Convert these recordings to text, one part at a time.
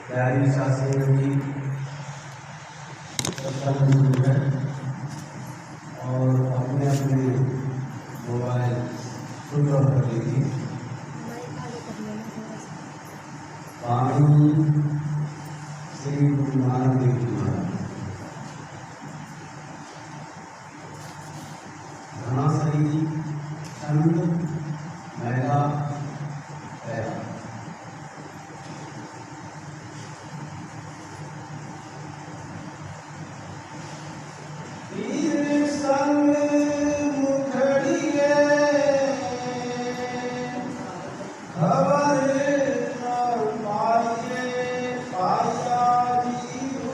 प्यारी शास्त्री जी सत्संग है और अपने अपने मोबाइल स्विच ऑफ कर लीजिए। पानी श्री गुरु नानक देव जी महाराज घनासरी चंद मैला पैरा। संग मुखड़िए खबर न पाइए पाया जीऊ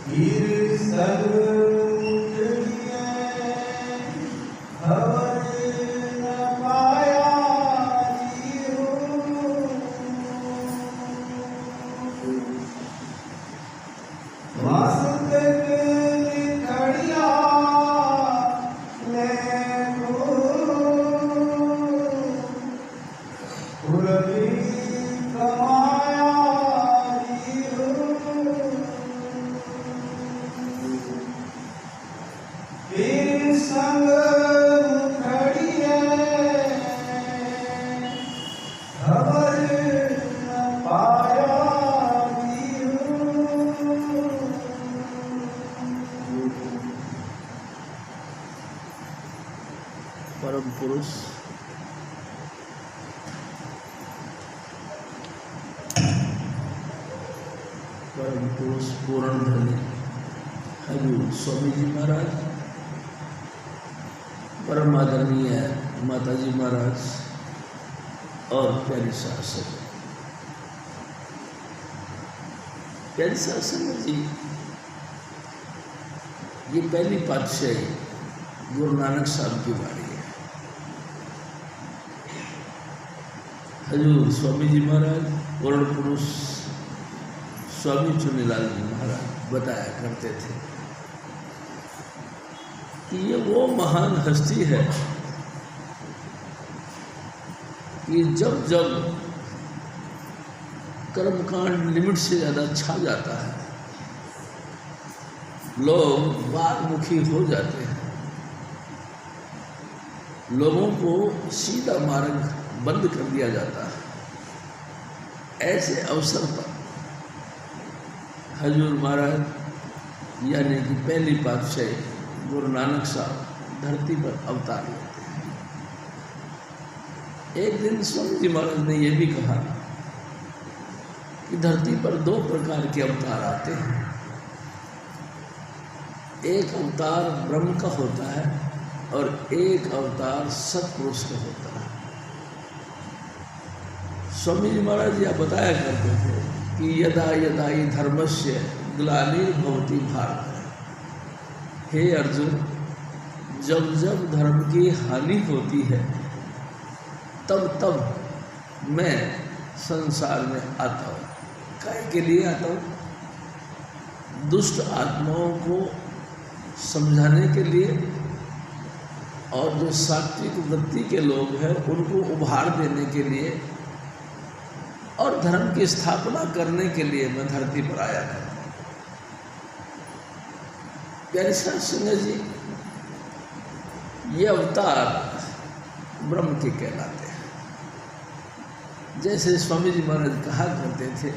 वीर संग मुखड़िए खबर न पाया जीऊ मस्त खड़िया ले फुलवी कमाया फिर संग खड़िए खबर न पाया परम पुरुष पूर्ण धन्य हजूर स्वामी जी महाराज, परम आदरणीय माता जी महाराज और प्यारी शासन जी, ये पहली पातशाही गुरु नानक साहब की बारी है। हजूर स्वामी जी महाराज पूर्ण पुरुष स्वामी चुनीलाल जी महाराज बताया करते थे कि ये वो महान हस्ती है कि जब जब कर्मकांड लिमिट से ज़्यादा छा जाता है, लोग बागमुखी हो जाते हैं, लोगों को सीधा मार्ग बंद कर दिया जाता है। ऐसे अवसर पर हजूर महाराज यानी कि पहली पातशाही गुरु नानक साहब धरती पर अवतार लेते हैं। एक दिन स्वामी जी महाराज ने यह भी कहा कि धरती पर दो प्रकार के अवतार आते हैं। एक अवतार ब्रह्म का होता है और एक अवतार सत्पुरुष का होता है। स्वामी जी महाराज यह बताया करते थे कि यदा यदा ही धर्मस्य ग्लानिर्भवति भारत। हे अर्जुन, जब जब धर्म की हानि होती है तब तब मैं संसार में आता हूँ। काय के लिए आता हूँ? दुष्ट आत्माओं को समझाने के लिए और जो सात्विक वृत्ति के लोग हैं उनको उभार देने के लिए और धर्म की स्थापना करने के लिए मैं धरती पर आया था। प्यारे सत्संग जी, ये अवतार ब्रह्म के कहलाते हैं। जैसे स्वामी जी महाराज कहा करते थे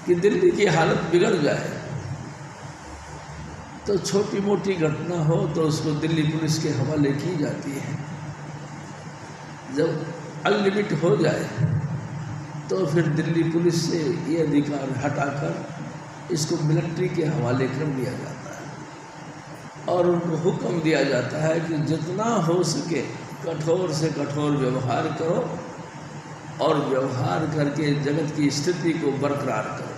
कि दिल्ली की हालत बिगड़ जाए तो छोटी मोटी घटना हो तो उसको दिल्ली पुलिस के हवाले की जाती है। जब अनलिमिट हो जाए तो फिर दिल्ली पुलिस से ये अधिकार हटाकर इसको मिलिट्री के हवाले कर दिया जाता है और उनको हुक्म दिया जाता है कि जितना हो सके कठोर से कठोर व्यवहार करो और व्यवहार करके जगत की स्थिति को बरकरार करो,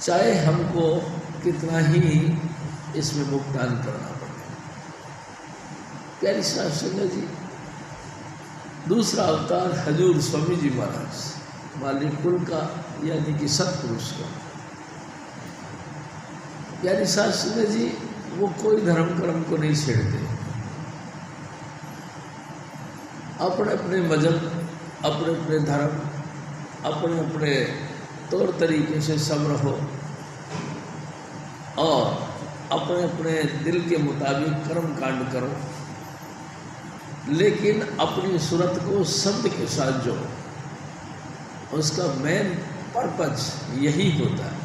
चाहे हमको कितना ही इसमें भुगतान करना पड़े। प्यारी शासन जी, दूसरा अवतार हजूर स्वामी जी महाराज मालिक कुल का यानी कि सत्पुरुष का। प्यारी शासन जी, वो कोई धर्म कर्म को नहीं छेड़ते। अपने अपने मजहब, अपने अपने धर्म, अपने अपने तौर तरीके से सब रहो और अपने अपने दिल के मुताबिक कर्म कांड करो, लेकिन अपनी सूरत को शब्द के साथ जोड़ो। उसका मेन पर्पज यही होता है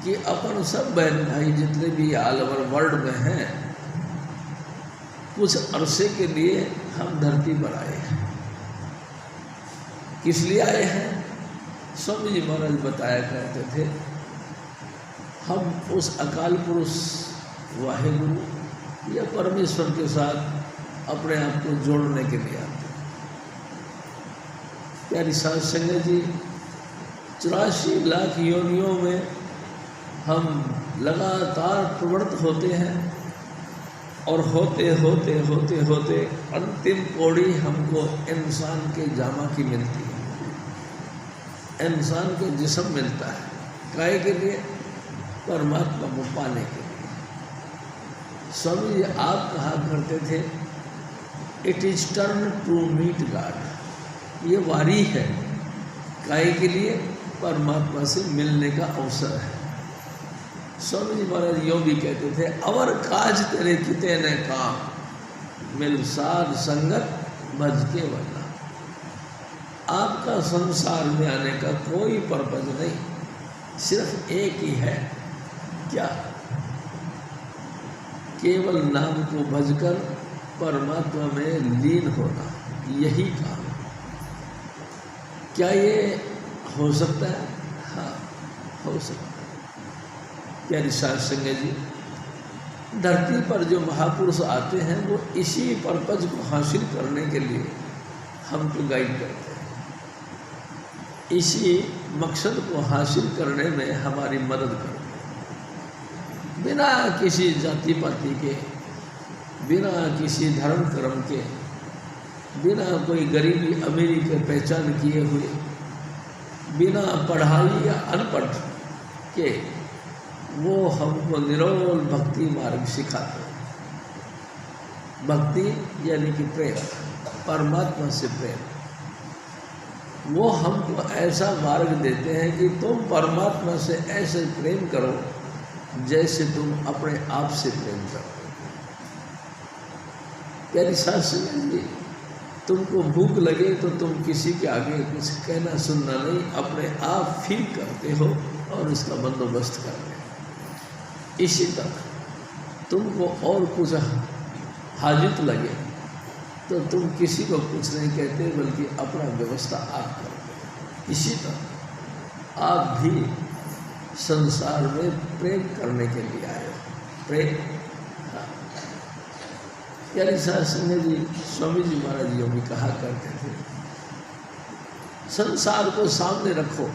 कि अपन सब बहन भाई जितने भी ऑल ओवर वर्ल्ड में हैं, कुछ अरसे के लिए हम धरती पर आए हैं। किस लिए आए हैं? स्वामी जी महाराज बताया करते थे, हम उस अकाल पुरुष वाहिगुरु या परमेश्वर के साथ अपने आप को जोड़ने के लिए आते हैं। प्यारी साध संगत जी, 84 लाख योनियों में हम लगातार प्रवृत्त होते हैं और होते होते होते होते अंतिम पौड़ी हमको इंसान के जामा की मिलती है, इंसान के जिस्म मिलता है। काहे के लिए? परमात्मा को पाने के लिए। स्वामी जी आप कहा करते थे, it is turn to meet God. ये वारी है, काहे के लिए? परमात्मा से मिलने का अवसर है। स्वामी जी महाराज यों भी कहते थे, अवर काज तेरे किते ने काम, मिल साध संगत भज के वरना। आपका संसार में आने का कोई पर्पज नहीं, सिर्फ एक ही है, क्या? केवल नाम को भजकर परमात्मा में लीन होना, यही काम। क्या ये हो सकता है? हाँ, हो सकता है। प्यारी साध संगत जी, धरती पर जो महापुरुष आते हैं वो इसी पर्पज को हासिल करने के लिए हमको गाइड करते हैं, इसी मकसद को हासिल करने में हमारी मदद करते हैं। बिना किसी जाति पाति के, बिना किसी धर्म कर्म के, बिना कोई गरीबी अमीरी के पहचान किए हुए, बिना पढ़ाई या अनपढ़ के वो हमको निरोल भक्ति मार्ग सिखाते हैं। भक्ति यानी कि प्रेम, परमात्मा से प्रेम। वो हमको ऐसा मार्ग देते हैं कि तुम परमात्मा से ऐसे प्रेम करो जैसे तुम अपने आप से प्रेम करो। प्यारी साध संगत जी, तुमको भूख लगे तो तुम किसी के आगे कुछ कहना सुनना नहीं, अपने आप फील करते हो और उसका बंदोबस्त करते हो। इसी तरह तुमको और कुछ हाजित लगे तो तुम किसी को कुछ नहीं कहते, बल्कि अपना व्यवस्था आप करते। इसी तरह आप भी संसार में प्रेम करने के लिए आए हो। प्रेम, हाँ। प्यारी साध संगत जी, स्वामी जी महाराज जी भी कहा करते थे, संसार को सामने रखो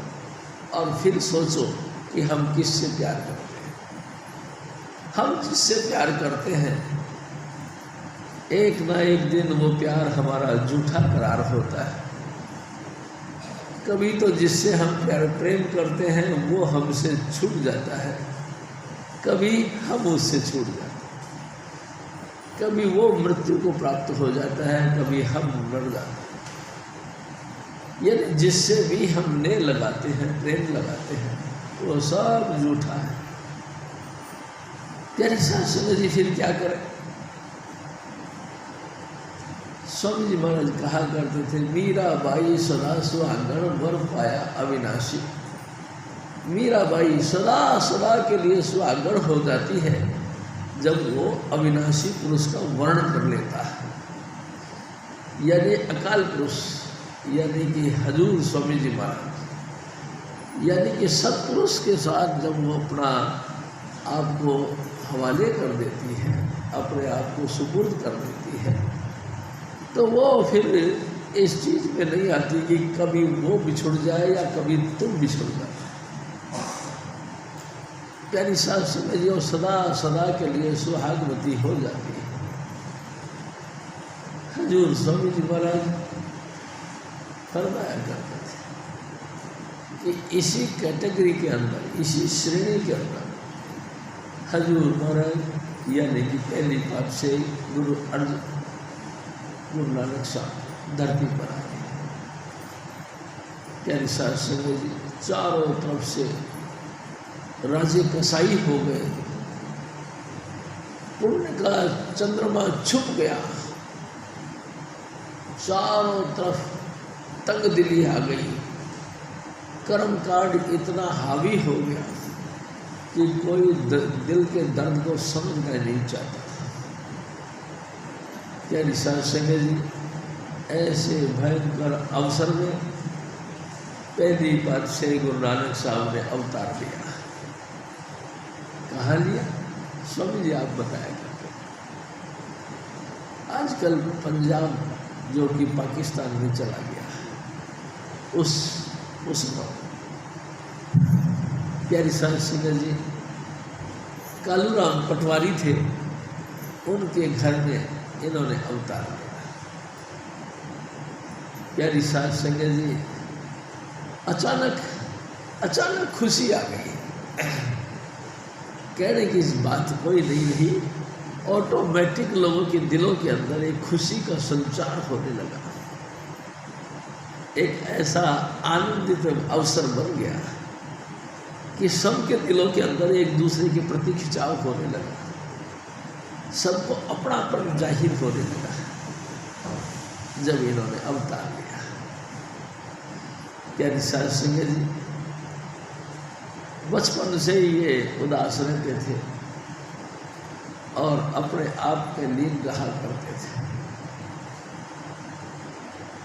और फिर सोचो कि हम किससे प्यार करते हैं। हम जिससे प्यार करते हैं, एक ना एक दिन वो प्यार हमारा झूठा करार होता है। कभी तो जिससे हम प्यार प्रेम करते हैं वो हमसे छूट जाता है, कभी हम उससे छूट जाते हैं, कभी वो मृत्यु को प्राप्त हो जाता है, कभी हम मर जाते हैं। यदि जिससे भी हम ने लगाते हैं, प्रेम लगाते हैं, वो सब झूठा है। प्यारी साध संगत जी, फिर क्या करें? स्वामी जी महाराज कहा करते थे, मीराबाई सदा सुहागण वर पाया अविनाशी। मीराबाई सदा सदा के लिए सुहागण हो जाती है जब वो अविनाशी पुरुष का वर्णन कर लेता है, यानी अकाल पुरुष, यानी कि हजूर स्वामी जी महाराज, यानी कि सत्पुरुष के साथ जब वो अपना आपको हवाले कर देती है, अपने आप को सुपुर्द कर देती है, तो वो फिर इस चीज़ में नहीं आती कि कभी वो बिछुड़ जाए या कभी तुम बिछुड़ जाए। प्यारी साध संगत जी, सदा सदा के लिए सुहागवती हो जाती है। हजूर स्वामी जी महाराज फरमाया करते थे कि इसी कैटेगरी के अंदर, इसी श्रेणी के अंदर हजूर महाराज यानी कि पहली बात से गुरु नानक साहब धरती पर आए। प्यारी साध संगत जी, चारों तरफ से राजे कसाई हो गए, पुण्य का चंद्रमा छुप गया, चारों तरफ तंग दिली आ गई, कर्म कांड इतना हावी हो गया कि कोई दिल के दर्द को समझना नहीं चाहता। प्यारी साध संगत जी, ऐसे भयंकर अवसर में पहली बात श्री गुरु नानक साहब ने अवतार लिया। कहाँ लिया? स्वामी जी आप बताया करते। आजकल पंजाब जो कि पाकिस्तान में चला गया, उस प्यारी साध संगत जी, कालूराम पटवारी थे, उनके घर में इन्होंने अवतार लिया। प्यारी साध संगत जी, अचानक खुशी आ गई। कहने की इस बात कोई नहीं रही, ऑटोमेटिक लोगों के दिलों के अंदर एक खुशी का संचार होने लगा। एक ऐसा आनंदित अवसर बन गया कि सबके दिलों के अंदर एक दूसरे के प्रति खिंचाव होने लगा, सबको अपनापन जाहिर होने लगा जब इन्होंने अवतार लिया। प्यारी साध संगत जी, बचपन से ही ये उदास रहते थे और अपने आप में लीन रहा करते थे।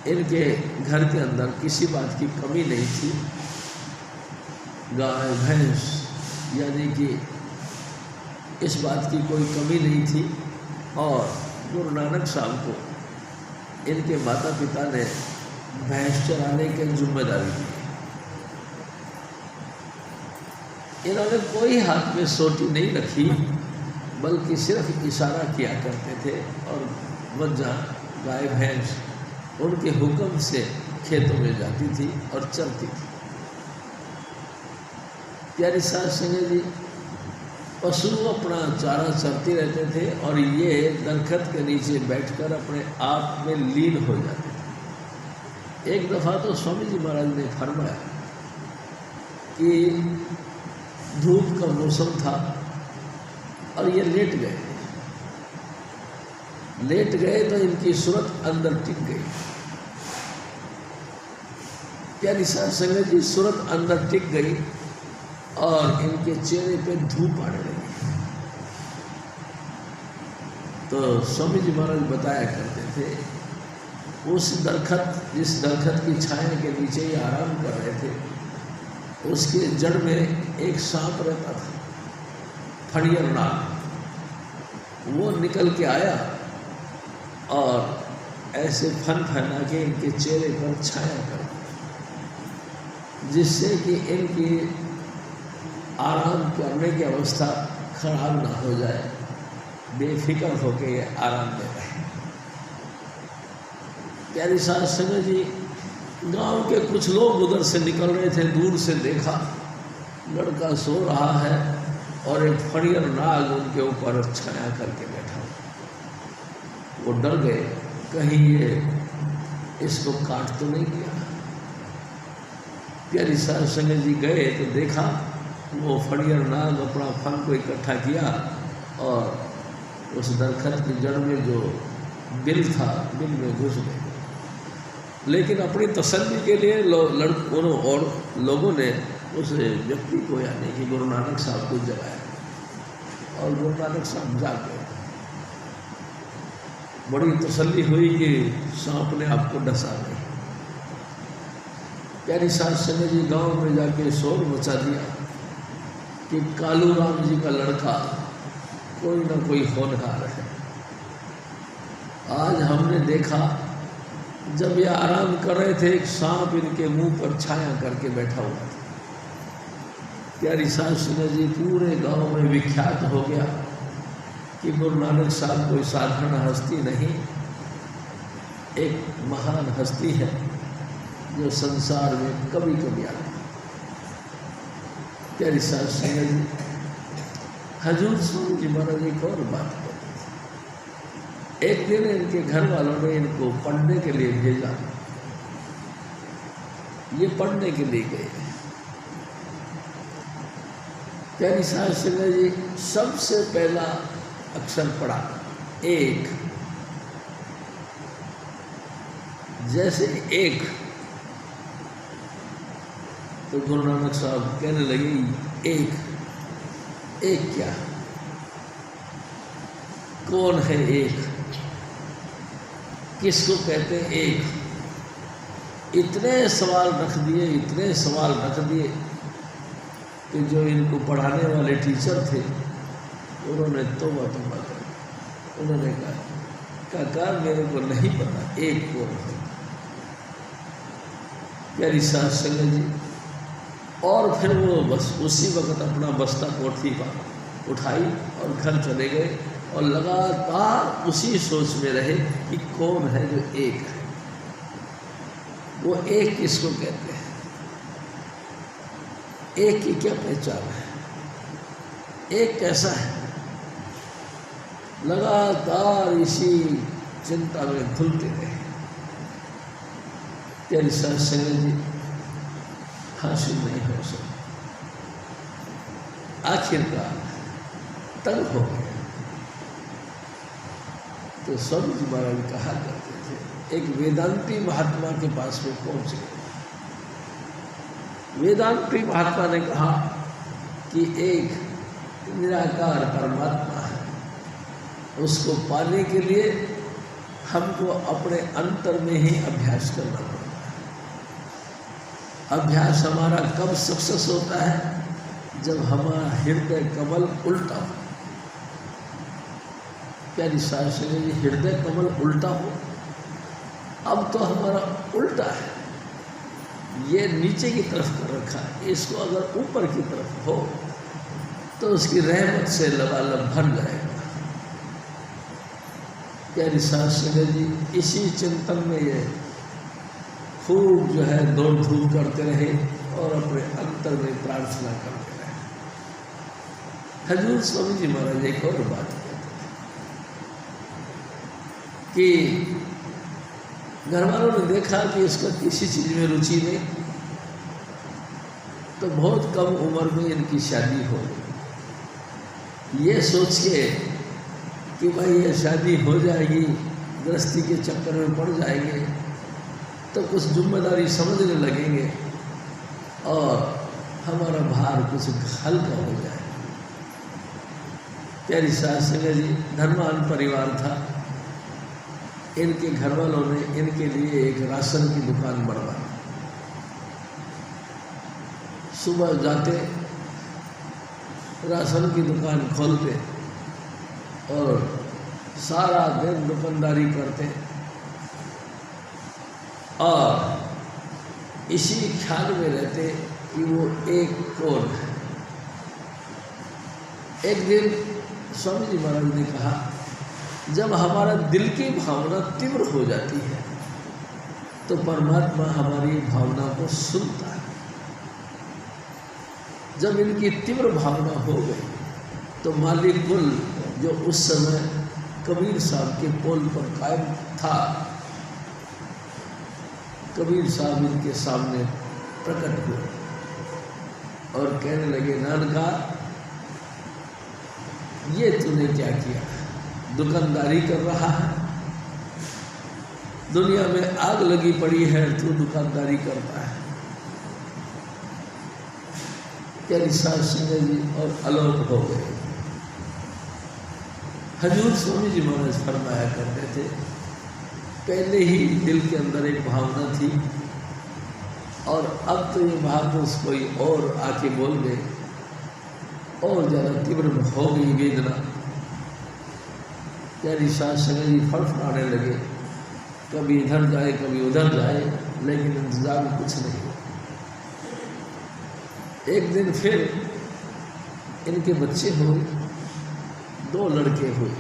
इनके घर के अंदर किसी बात की कमी नहीं थी। गाय भैंस यानी कि इस बात की कोई कमी नहीं थी। और गुरु नानक साहब को इनके माता पिता ने भैंस चराने की जिम्मेदारी दी। इन्होंने कोई हाथ में सोटी नहीं रखी, बल्कि सिर्फ इशारा किया करते थे और मज्जा गाय भैंस उनके हुक्म से खेतों में जाती थी और चलती थी। प्यारी साध संगत जी, पशु अपना चारा चरते रहते थे और ये दरख्त के नीचे बैठकर अपने आप में लीन हो जाते थे। एक दफ़ा तो स्वामी जी महाराज ने फरमाया कि धूप का मौसम था और ये लेट गए तो इनकी सूरत अंदर टिक गई। प्यारी साध संगत जी, सूरत अंदर टिक गई और इनके चेहरे पे धूप आने लगी। तो स्वामी जी महाराज बताया करते थे, उस दरख्त, जिस दरख्त की छाया के नीचे ही आराम कर रहे थे, उसके जड़ में एक सांप रहता था, फणियर नाग। वो निकल के आया और ऐसे फन फैला के इनके चेहरे पर छाया कर दिया, जिससे कि इनकी आराम करने की अवस्था खराब ना हो जाए, बेफिक्र होकर ये आराम में रहे। प्यारी साध संगत जी, गांव के कुछ लोग उधर से निकल रहे थे, दूर से देखा लड़का सो रहा है और एक फणियर नाग उनके ऊपर छाया करके बैठा। वो डर गए, कहीं ये इसको काट तो नहीं गया। प्यारी साध संगत जी गए तो देखा वो फणियर नाग अपना फन को इकट्ठा किया और उस दरख्त की जड़ में जो बिल था, बिल में घुस गए। लेकिन अपनी तसल्ली के लिए लड़कों और लोगों ने उस व्यक्ति को यानी कि गुरु नानक साहब को जगाया और गुरु नानक साहब जाग गए। बड़ी तसल्ली हुई कि सांप ने आपको डसा नहीं। प्यारी साध संगत जी, गांव में जाके शोर मचा दिया कि कालूराम जी का लड़का कोई ना कोई होनहार है। आज हमने देखा जब ये आराम कर रहे थे, एक सांप इनके मुंह पर छाया करके बैठा हुआ था। प्यारी साध संगत जी, पूरे गांव में विख्यात हो गया कि गुरु नानक साहब कोई साधारण हस्ती नहीं, एक महान हस्ती है जो संसार में कभी कभी आती। प्यारी साध संगत जी, हजूर स्वामी जी महाराज एक और बात करते थे। एक दिन इनके घर वालों ने इनको पढ़ने के लिए भेजा। ये पढ़ने के लिए गए। प्यारी साहब सिंह जी सबसे पहला अक्षर पढ़ा एक। जैसे एक तो गुरु नानक साहब कहने लगे एक क्या, कौन है एक, किसको कहते हैं एक। इतने सवाल रख दिए कि जो इनको पढ़ाने वाले टीचर थे उन्होंने तौबा कर, उन्होंने कहा काका मेरे को नहीं पता एक कौन है। प्यारी साहब संगत जी, और फिर वो बस उसी वक्त अपना बस्ता कोठी पर उठाई और घर चले गए और लगातार उसी सोच में रहे कि कौन है जो एक है। वो एक किसको कहते हैं, एक की क्या पहचान है, एक कैसा है। लगातार इसी चिंता में घुलते रहे। प्यारी साहब संगत जी हासिल नहीं हो सका। आखिरकार तंग हो गए तो स्वामी जी महाराज कहा करते थे, एक वेदांती महात्मा के पास में पहुंच गए। वेदांती महात्मा ने कहा कि एक निराकार परमात्मा है, उसको पाने के लिए हमको अपने अंतर में ही अभ्यास करना पड़ता है। अभ्यास हमारा कब सक्सेस होता है, जब हमारा हृदय कमल उल्टा हो। प्यारी साहब से हृदय कमल उल्टा हो, अब तो हमारा उल्टा है, ये नीचे की तरफ कर रखा है, इसको अगर ऊपर की तरफ हो तो उसकी रहमत से लबालब भर जाएगा। प्यारी साहब से जी इसी चिंतन में ये खूब जो है दौड़ धूप करते रहे और अपने अंतर में प्रार्थना करते रहे। हजूर स्वामी जी महाराज एक और बात कहते थे कि घर वालों ने देखा कि इसका किसी चीज़ में रुचि नहीं, तो बहुत कम उम्र में इनकी शादी हो गई। ये सोच के कि भाई ये शादी हो जाएगी, गृहस्थी के चक्कर में पड़ जाएंगे तो कुछ जिम्मेदारी समझने लगेंगे और हमारा भार कुछ हल्का हो जाएगा। प्यारी साहब संगत जी धर्मान परिवार था। इनके घर वालों ने इनके लिए एक राशन की दुकान बनवाई। सुबह जाते, राशन की दुकान खोलते और सारा दिन दुकानदारी करते और इसी ख्याल में रहते कि वो एक कौन है। एक दिन स्वामी जी महाराज ने कहा, जब हमारा दिल की भावना तीव्र हो जाती है तो परमात्मा हमारी भावना को सुनता है। जब इनकी तीव्र भावना हो गई तो मालिक कुल जो उस समय कबीर साहब के पोल पर कायम था, कबीर साहब इनके सामने प्रकट हुए और कहने लगे, नानका ये तूने क्या किया, दुकानदारी कर रहा है, दुनिया में आग लगी पड़ी है, तू दुकानदारी करता है। प्यारी साहब सिंह जी और आलोक हो गए। हजूर स्वामी जी महाराज फरमाया करते थे, पहले ही दिल के अंदर एक भावना थी और अब तो ये महापुरुष कोई और आके बोल दे और ज़्यादा तीव्र हो गई वेदना। प्यारी साहब संगत जी फड़फड़ाने लगे, कभी इधर जाए कभी उधर जाए, लेकिन इंतजाम कुछ नहीं। एक दिन फिर इनके बच्चे हुए, 2 लड़के हुए।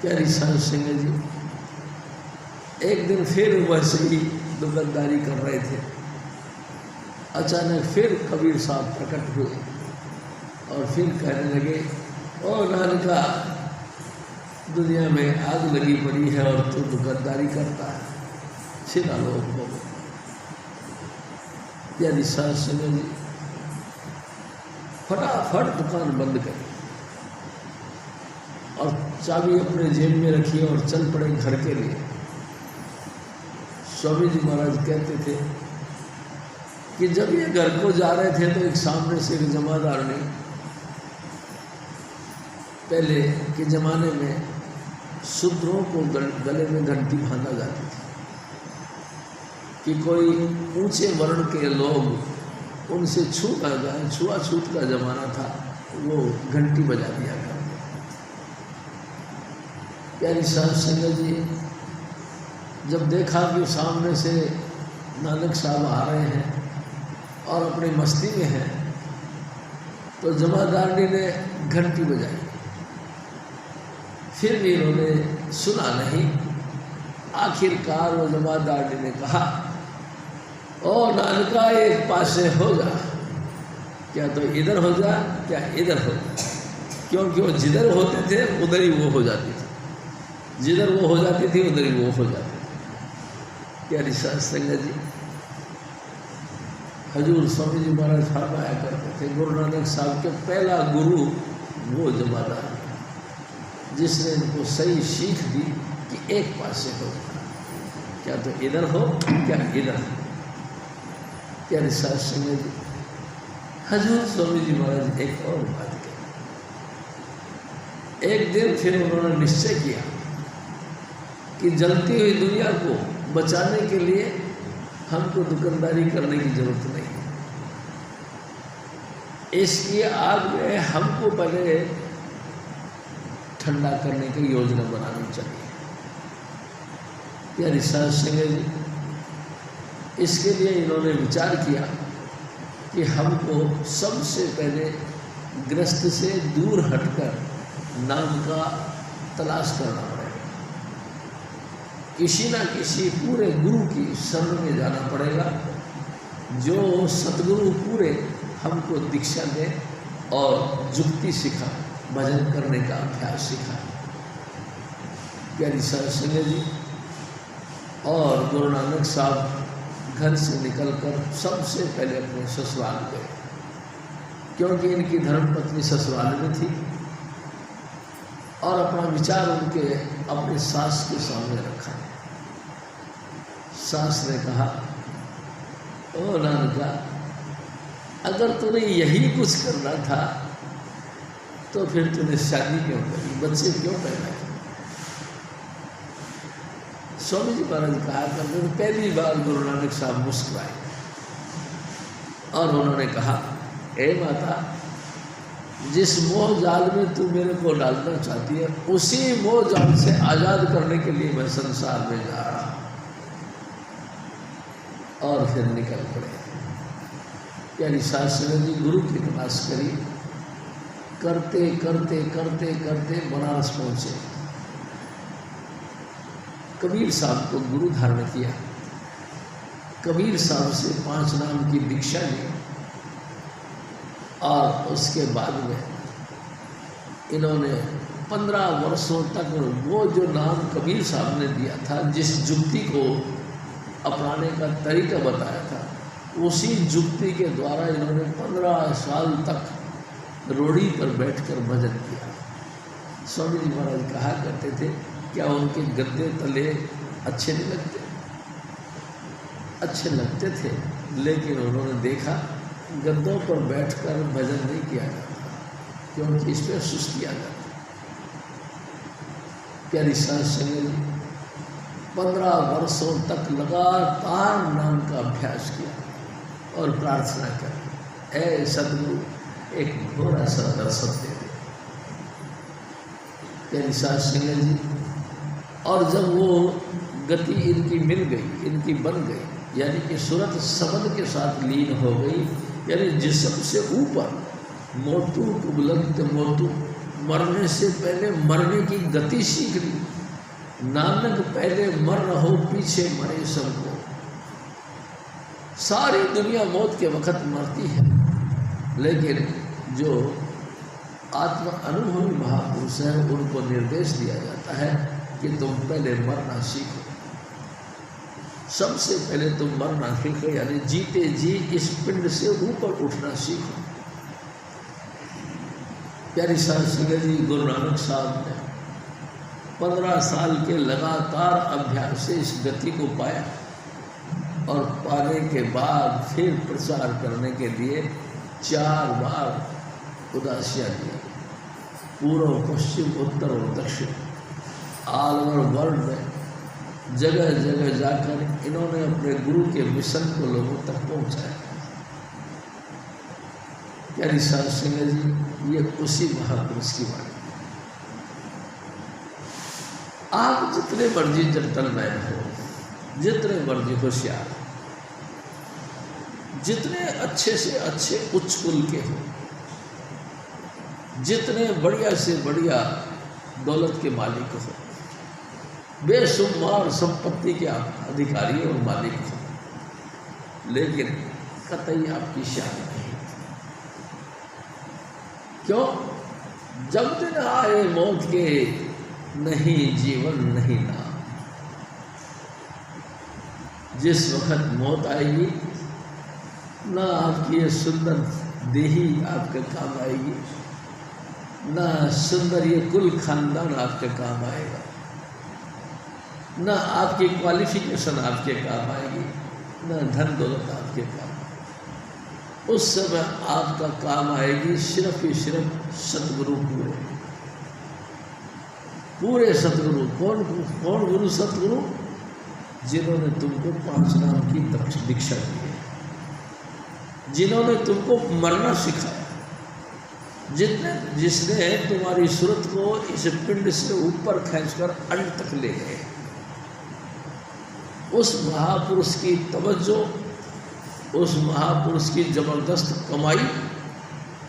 प्यारी साहब संगत जी एक दिन फिर वैसे ही दुकानदारी कर रहे थे। अचानक फिर कबीर साहब प्रकट हुए और फिर कहने लगे, ओ नानका दुनिया में आग लगी पड़ी है और तू दुकानदारी करता है, छिना लोग को। यानी सास सुनो जी, फटाफट दुकान बंद करी और चाबी अपने जेब में रखी और चल पड़े घर के लिए। स्वामी जी महाराज कहते थे कि जब ये घर को जा रहे थे तो एक सामने से एक जमादार ने, पहले के ज़माने में शूद्रों को गले में घंटी बांधा जाती थी कि कोई ऊंचे वर्ण के लोग उनसे छू ना जाए, छुआछूत का ज़माना था, वो घंटी बजा दिया करते। प्यारी साहब संगत जी, जब देखा कि सामने से नानक साहब आ रहे हैं और अपनी मस्ती में हैं, तो जमादारनी ने घंटी बजाई। फिर भी इन्होंने सुना नहीं। आखिरकार वो जमादारनी ने कहा, ओ नानका एक पासे हो जा, क्या तो इधर हो जा, क्या इधर हो जा, क्योंकि वो जिधर होते थे उधर ही वो हो जाती थी, जिधर वो हो जाती थी उधर ही वो हो जाती थी। प्यारी साध संगत जी, हजूर स्वामी जी महाराज फरमाया करते थे, गुरु नानक साहब के पहला गुरु वो जमादार जिसने इनको सही सीख दी कि एक पासे हो, क्या तो इधर हो, क्या इधर हो। प्यारे साध संगत जी, हजूर स्वामी जी महाराज एक और बात कही। एक दिन फिर उन्होंने निश्चय किया कि जलती हुई दुनिया को बचाने के लिए हमको दुकानदारी करने की जरूरत नहीं है। इसकी आग में हमको पहले ठंडा करने की योजना बनानी चाहिए। प्यारी साध संगत जी, इसके लिए इन्होंने विचार किया कि हमको सबसे पहले गृहस्थ से दूर हटकर नाम का तलाश करना पड़ेगा। किसी न किसी पूरे गुरु की शरण में जाना पड़ेगा, जो सतगुरु पूरे हमको दीक्षा दे और जुक्ति सिखा, भजन करने का अभ्यास सिखा। प्यारी साध संगत जी, और गुरु नानक साहब घर से निकलकर सबसे पहले अपने ससुराल गए, क्योंकि इनकी धर्मपत्नी ससुराल में थी, और अपना विचार उनके अपने सास के सामने रखा। सास ने कहा, ओ नानका, अगर तूने यही कुछ करना था तो फिर तूने शादी क्यों करी, बच्चे क्यों पैदा किए। स्वामी जी महाराज कहा करते थे, पहली बार गुरु नानक साहब मुस्कुराए और उन्होंने कहा, हे माता, जिस मोह जाल में तू मेरे को डालना चाहती है, उसी मोह जाल से आज़ाद करने के लिए मैं संसार में जा रहा हूँ। और फिर निकल पड़े। प्यारी साध संगत जी, गुरु की तलाश करी, करते करते करते करते बनारस पहुँचे। कबीर साहब को गुरु धारण किया, कबीर साहब से 5 नाम की दीक्षा ली, और उसके बाद में इन्होंने 15 वर्षों तक वो जो नाम कबीर साहब ने दिया था, जिस जुक्ति को अपनाने का तरीका बताया था, उसी जुक्ति के द्वारा इन्होंने 15 साल तक रोड़ी पर बैठकर भजन किया। स्वामी जी महाराज कहा करते थे, क्या उनके गद्दे तले अच्छे नहीं लगते? अच्छे लगते थे, लेकिन उन्होंने देखा गद्दों पर बैठकर भजन नहीं किया जाता, क्योंकि इस पर सुस्ती आ जाती। प्यारी साध संगत जी, 15 वर्षों तक लगातार नाम का अभ्यास किया और प्रार्थना कर, ऐ सतगुरु, एक थोड़ा सा दर्शन दे दे। प्यारी साध संगत जी, और जब वो गति इनकी मिल गई, इनकी बन गई, यानी कि सूरत शब्द के साथ लीन हो गई, यानी जिस्म से ऊपर मोटू कुबलंत मोटू, मरने से पहले मरने की गति सीख ली। नानक पहले मर रहो, पीछे मरे सबको। सारी दुनिया मौत के वक्त मरती है, लेकिन जो आत्म अनुभवी महापुरुष हैं, उनको निर्देश दिया जाता है कि तुम पहले मरना सीखो। सबसे पहले तुम मरना सीखो, यानी जीते जी इस पिंड से ऊपर उठना सीखो। प्यारी साहब सिंह जी गुरु नानक साहब ने 15 साल के लगातार अभ्यास से इस गति को पाया और पाने के बाद फिर प्रचार करने के लिए 4 बार उदासियाँ दी, पूर्व पश्चिम उत्तर और दक्षिण ऑल ओवर वर्ल्ड में जगह जगह जाकर इन्होंने अपने गुरु के मिशन को लोगों तक पहुंचाया। प्यारी साहब सिंह जी ये उसी महापुरुष की वाणी। आप जितने मर्जी जंटलमैन हो, जितने मर्जी होशियार, जितने अच्छे से अच्छे उच्च कुल के हो, जितने बढ़िया से बढ़िया दौलत के मालिक हो, बेशुमार संपत्ति के आप अधिकारी और मालिक हो, लेकिन कतई आपकी शान नहीं। क्यों? जब दिन आए मौत के, नहीं जीवन नहीं नाम। जिस वक्त मौत आएगी, ना आपकी ये सुंदर देही आपके काम आएगी, ना सुंदर ये कुल खानदान आपके काम आएगा, ना आपकी क्वालिफिकेशन आपके काम आएगी, ना धन दौलत आपके काम। उस समय आपका काम आएगी सिर्फ ही सिर्फ सतगुरु पूरे सतगुरु। कौन कौन गुरु? सतगुरु जिन्होंने तुमको 5 नाम की दीक्षा दी है, जिन्होंने तुमको मरना सिखाया, जिसने तुम्हारी सूरत को इस पिंड से ऊपर खींचकर अंत तक ले गए। उस महापुरुष की तवज्जो, उस महापुरुष की जबरदस्त कमाई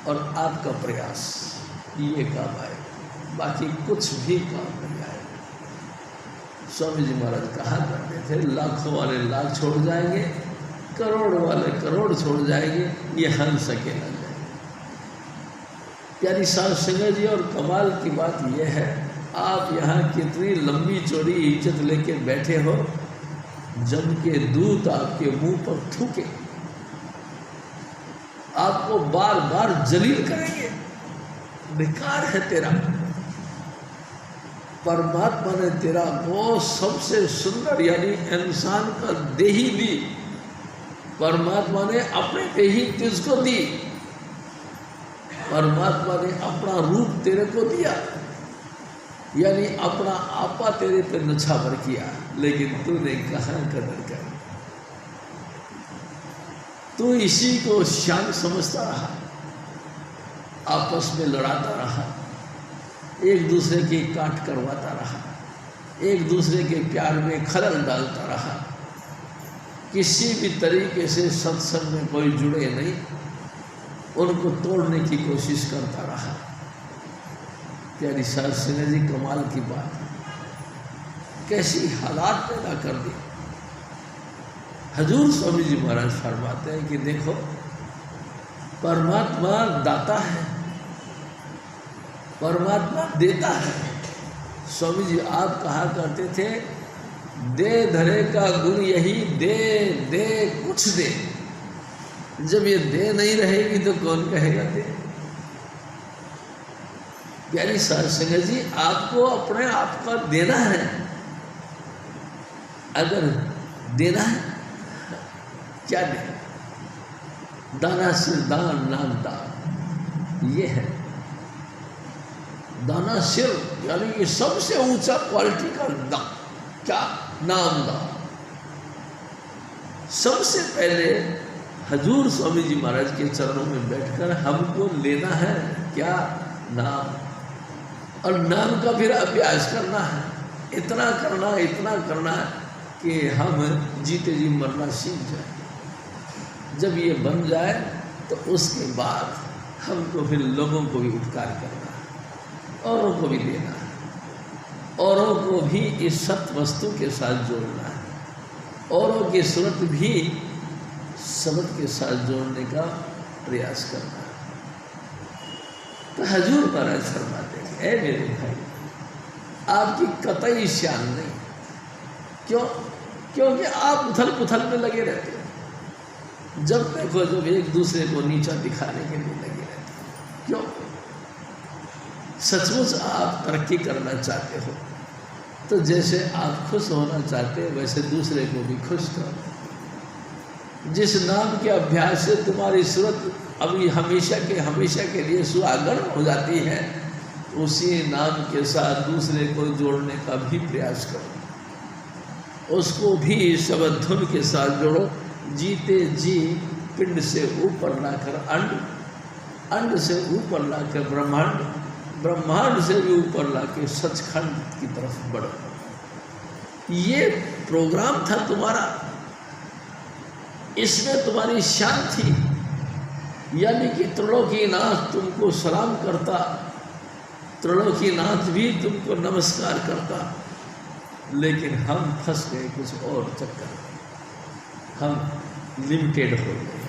और आपका प्रयास, ये काम आए, बाकी कुछ भी काम नहीं आएगा। स्वामी जी महाराज कहा करते थे, लाखों वाले लाख छोड़ जाएंगे, करोड़ वाले करोड़ छोड़ जाएंगे, ये हंस अकेला जाएंगे। प्यारी साहब सिंह जी, और कमाल की बात यह है, आप यहाँ कितनी लंबी चौड़ी इज्जत लेके बैठे हो, जम के दूत आपके मुंह पर थूके, आपको बार बार जलील करेंगे, बेकार है तेरा। परमात्मा ने तेरा वो सबसे सुंदर यानी इंसान का देही दी, परमात्मा ने अपने देही तुझको दी, परमात्मा ने अपना रूप तेरे को दिया, यानी अपना आपा तेरे पे नछावर किया, लेकिन तूने कहाँ कदर कर। तू इसी को शान समझता रहा, आपस में लड़ाता रहा, एक दूसरे की काट करवाता रहा, एक दूसरे के प्यार में खलल डालता रहा, किसी भी तरीके से सत्संग में कोई जुड़े नहीं, उनको तोड़ने की कोशिश करता रहा। प्यारी साहब सिंह जी, कमाल की बात, कैसी हालात पैदा कर दी। हजूर स्वामी जी महाराज फरमाते हैं कि देखो, परमात्मा दाता है, परमात्मा देता है। स्वामी जी आप कहा करते थे, दे धरे का गुण यही, दे दे कुछ दे। जब ये दे नहीं रहेगी तो कौन कहेगा दे। प्यारी साहब सिंह जी, आपको अपने आप का देना है। अगर देना है, क्या दे? दाना सिर दान नाम दान, ये है दाना सिर, यानी ये सबसे ऊंचा क्वालिटी का दान। क्या? नाम दान। सबसे पहले हजूर स्वामी जी महाराज के चरणों में बैठकर हमको लेना है क्या? नाम। और नाम का फिर अभ्यास करना है, इतना करना कि हम जीते जी मरना सीख जाए। जब ये बन जाए तो उसके बाद हमको फिर लोगों को भी उपकार करना है, औरों को भी देना है, औरों को भी इस सत्य वस्तु के साथ जोड़ना है, औरों की सूरत भी सबक के साथ जोड़ने का प्रयास करना है। तो हजूर महाराज फरमाते हैं, ऐ मेरे भाई, आपकी कतई शान नहीं। क्यों? क्योंकि आप उथल पुथल में लगे रहते हो, जब देखो जब एक दूसरे को नीचा दिखाने के लिए लगे रहते हो। क्यों? सचमुच आप तरक्की करना चाहते हो तो जैसे आप खुश होना चाहते हो वैसे दूसरे को भी खुश करो। जिस नाम के अभ्यास से तुम्हारी सूरत अभी हमेशा के लिए सुहागण हो जाती है, उसी नाम के साथ दूसरे को जोड़ने का भी प्रयास करो। उसको भी शब्द धुन के साथ जोड़ो। जीते जी पिंड से ऊपर लाकर अंड, अंड से ऊपर लाकर ब्रह्मांड, ब्रह्मांड से भी ऊपर लाके सचखंड की तरफ बढ़ो। ये प्रोग्राम था तुम्हारा, इसमें तुम्हारी शान थी। यानी कि त्रिलोकीनाथ तुमको सलाम करता, त्रिलोकीनाथ भी तुमको नमस्कार करता, लेकिन हम फंस गए कुछ और चक्कर में। हम लिमिटेड हो गए,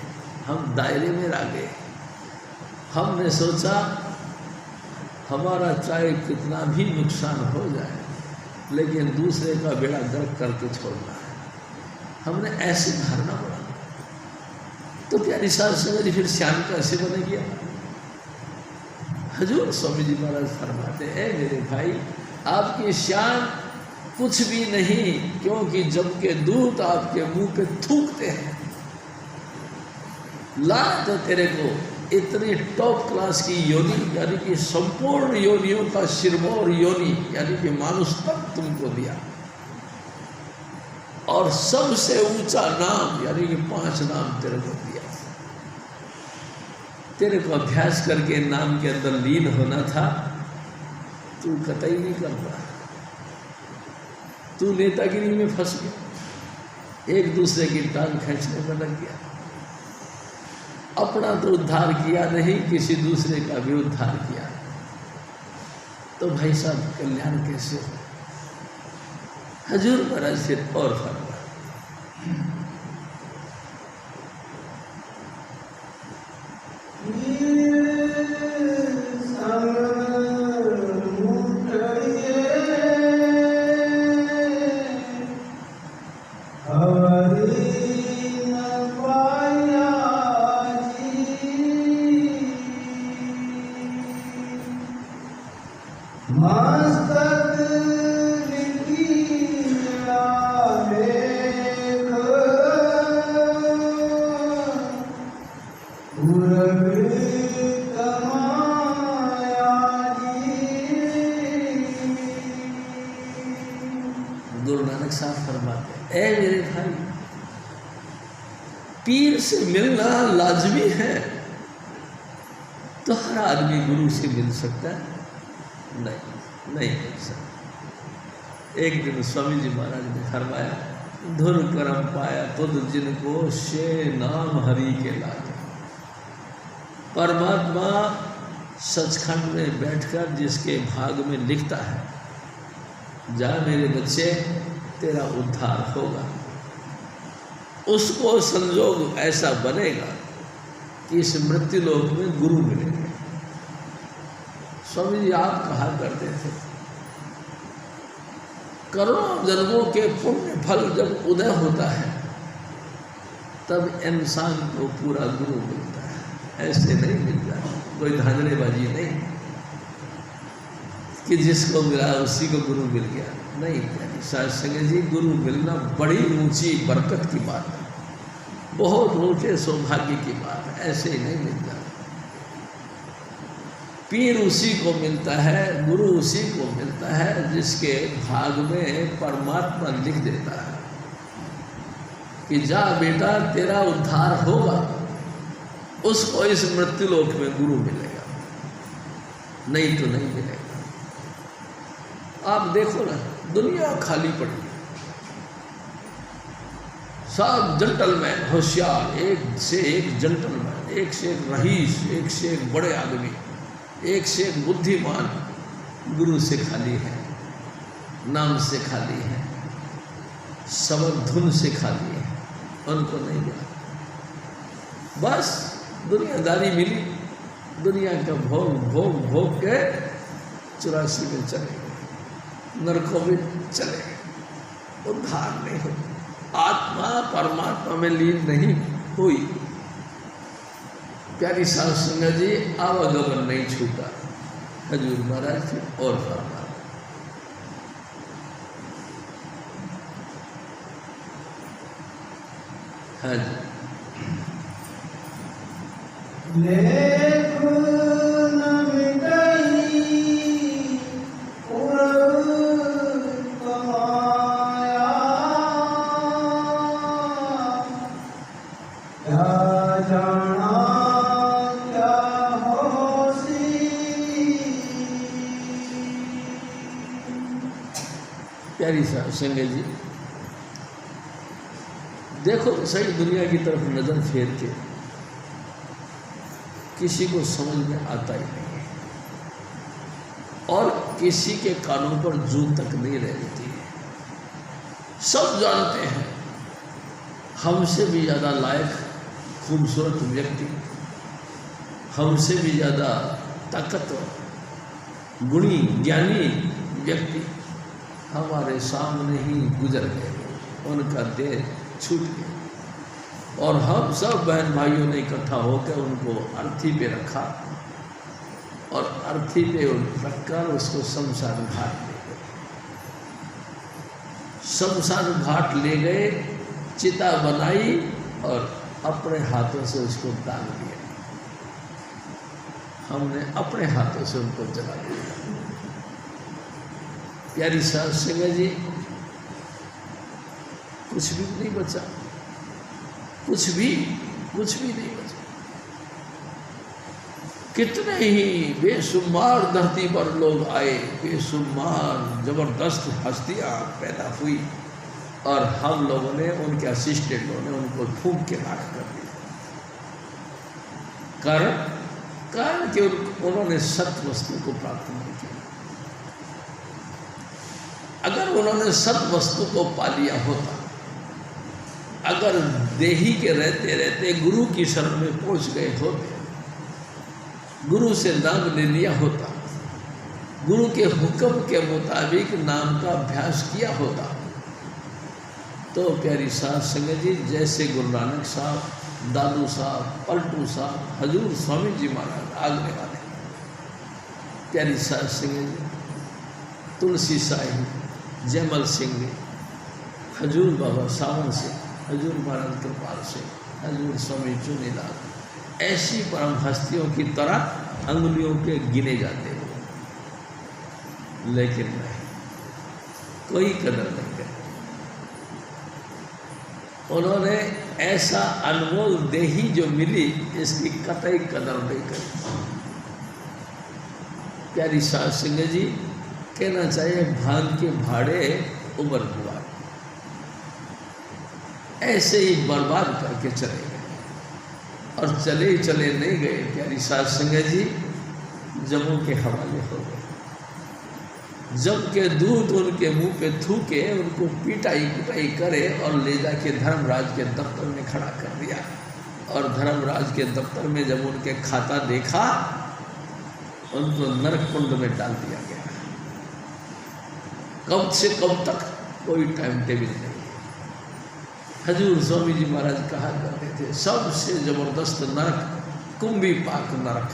हम दायरे में रह गए। हमने सोचा हमारा चाहे कितना भी नुकसान हो जाए लेकिन दूसरे का बेड़ा गर्क करके छोड़ना है। हमने ऐसी धारणा बना। तो प्यारी साहब समझ फिर शान कैसे बनेगी? हजूर स्वामी जी महाराज फरमाते हैं, मेरे भाई आपकी शान कुछ भी नहीं, क्योंकि जब के दूत आपके मुंह पे थूकते हैं, ला तो तेरे को इतनी टॉप क्लास की योनि, यानी कि संपूर्ण योनियों का सिरमौर योनि, यानी कि मानुष तक तुमको दिया, और सबसे ऊंचा नाम यानी कि 5 नाम तेरे को दिया। तेरे को अभ्यास करके नाम के अंदर लीन होना था, तू कतई नहीं कर रहा। तू नेतागिरी में फंस गया, एक दूसरे की टांग खींचने में लग गया। अपना तो उद्धार किया नहीं, किसी दूसरे का भी उद्धार किया, तो भाई साहब कल्याण कैसे हो? हजूर महाराज फिर और फरमा, गुरु नानक साहब फरमाते हैं, ऐ मेरे भाई, पीर से मिलना लाजमी है। तो हर आदमी गुरु से मिल सकता है? नहीं मिल सकता। एक दिन स्वामी जी महाराज ने फरमाया, धुर करम पाया तुद जिनको शे नाम हरि के लागे। परमात्मा सचखंड में बैठकर जिसके भाग में लिखता है, जा मेरे बच्चे तेरा उद्धार होगा, उसको संजोग ऐसा बनेगा कि इस मृत्यु लोक में गुरु मिलेंगे। स्वामी जी आप कहा करते थे, करोड़ों जन्मों के पुण्य फल जब उदय होता है तब इंसान को पूरा गुरु मिलता है। ऐसे नहीं मिलता, कोई धांधलेबाजी नहीं कि जिसको मिला उसी को गुरु मिल गया। नहीं प्यारी साध संगत जी, गुरु मिलना बड़ी ऊंची बरकत की बात है, बहुत ऊंचे सौभाग्य की बात है। ऐसे ही नहीं मिलता। पीर उसी को मिलता है, गुरु उसी को मिलता है जिसके भाग में परमात्मा लिख देता है कि जा बेटा तेरा उद्धार होगा, उसको इस मृत्यु लोक में गुरु मिलेगा, नहीं तो नहीं मिलेगा। आप देखो ना, दुनिया खाली पड़ी, सब जेंटलमैन होशियार, एक से एक जेंटलमैन, एक से एक रईस, एक से एक बड़े आदमी, एक से एक बुद्धिमान, गुरु से खाली है, नाम से खाली है, शब्द धुन से खाली है, उनको नहीं मिला। बस दुनियादारी मिली, दुनिया का भोग भोग भोग के 84 में चले गए, नरकों में चले गए, उद्धार नहीं हो, आत्मा परमात्मा में लीन नहीं हुई। प्यारी साध संगत जी, आवागमन नहीं छूटा। हजूर महाराज जी और फरमा, हाँ जी, लेख न मिटई उरग कमाया, क्या जाना क्या होसी। प्यारी साहब संगत जी, देखो सही दुनिया की तरफ नजर फेर के किसी को समझ में आता ही नहीं है और किसी के कानों पर जू तक नहीं रहती है। सब जानते हैं हमसे भी ज़्यादा लायक खूबसूरत व्यक्ति, हमसे भी ज़्यादा ताकतवर गुणी ज्ञानी व्यक्ति हमारे सामने ही गुजर गए, उनका देह छूट गया और हम सब बहन भाइयों ने इकट्ठा होकर उनको अर्थी पे रखा और अर्थी पे रखकर उसको शमशान घाट ले गए। शमशान घाट ले गए, चिता बनाई और अपने हाथों से उसको दान दिया। हमने अपने हाथों से उनको जला दिया। प्यारी साध संगत जी, कुछ भी नहीं बचा, कुछ भी नहीं बचा। कितने ही बेशुमार धरती पर लोग आए, बेशुमार जबरदस्त हस्तियां पैदा हुई और हम लोगों ने, उनके असिस्टेंटों ने उनको फूंक के राख कर दिया। कारण कि उन्होंने सत्य वस्तु को प्राप्त नहीं किया। अगर उन्होंने सत्य वस्तु को पा लिया होता, अगर देही के रहते रहते गुरु की शरण में पहुंच गए होते, गुरु से नाम ले लिया होता, गुरु के हुक्म के मुताबिक नाम का अभ्यास किया होता, तो प्यारी साध संगत जी, जैसे गुरु नानक साहब, दादू साहब, पलटू साहब, हजूर स्वामी जी महाराज आगने वाले, प्यारी साध संगत जी, तुलसी साहिब, जयमल सिंह, हजूर बाबा सावन से, हजूर महाराज कृपाल से, हजूर स्वामी चुनीलाल, ऐसी परम हस्तियों की तरह अंगुलियों के गिने जाते हैं, लेकिन नहीं, कोई कदर नहीं करे। उन्होंने ऐसा अनमोल देही जो मिली, इसकी कतई कदर नहीं करी। प्यारी साध संगत जी, कहना चाहिए भांग के भाड़े उबर हुआ, ऐसे ही बर्बाद करके चले गए और चले ही चले नहीं गए। प्यारी साध संगत जी, जमों के हवाले हो गए। जम के दूध उनके मुंह पे थूके, उनको पिटाई कुटाई करे और ले जाके धर्मराज के दफ्तर में खड़ा कर दिया। और धर्मराज के दफ्तर में जब उनके खाता देखा, उनको नरक कुंड में डाल दिया गया। कब से कब तक कोई टाइम टेबल नहीं। हजूर स्वामी जी महाराज कहा करते थे, सबसे जबरदस्त नरक कुंभी पाक नरक,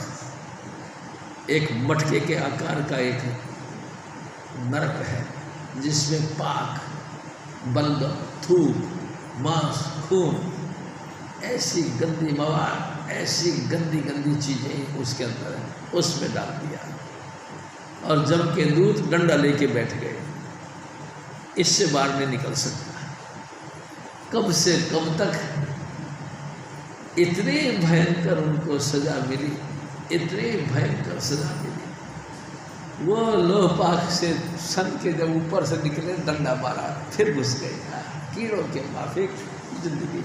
एक मटके के आकार का एक नरक है, जिसमें पाक, बलगम, थूक, मांस, खून, ऐसी गंदी मवाद, ऐसी गंदी गंदी चीजें उसके अंदर है, उसमें डाल दिया और जम के दूध डंडा लेके बैठ गए। इससे बाहर नहीं निकल सकता। कब से कब तक इतनी भयंकर उनको सजा मिली, इतनी भयंकर सजा मिली। वो लोहपाक से सन के जब ऊपर से निकले, डंडा मारा, फिर घुस गए कीड़ों के माफिक जिंदगी।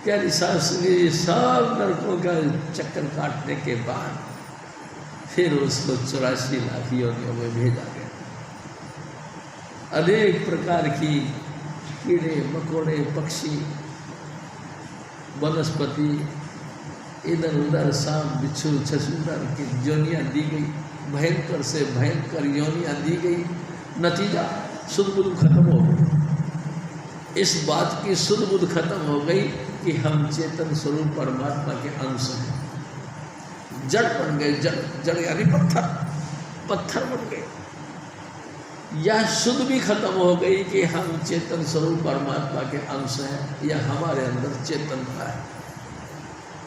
प्यारी सास ने सब नरकों का चक्कर काटने के बाद फिर उसको 84 लाख योनियों में भेजा गया। अनेक प्रकार की कीड़े मकोड़े, पक्षी, वनस्पति, इधर उधर सांप बिच्छू छछूंदर की योनियाँ दी गई, भयंकर से भयंकर योनियाँ दी गई। नतीजा सुध बुध खत्म हो गई। इस बात की सुध बुध खत्म हो गई कि हम चेतन स्वरूप परमात्मा के अंश हैं। जड़ बन गए, जड़ यानी पत्थर बन गए। यह सुध भी खत्म हो गई कि हम चेतन स्वरूप परमात्मा के अंश हैं, या हमारे अंदर चेतनता है,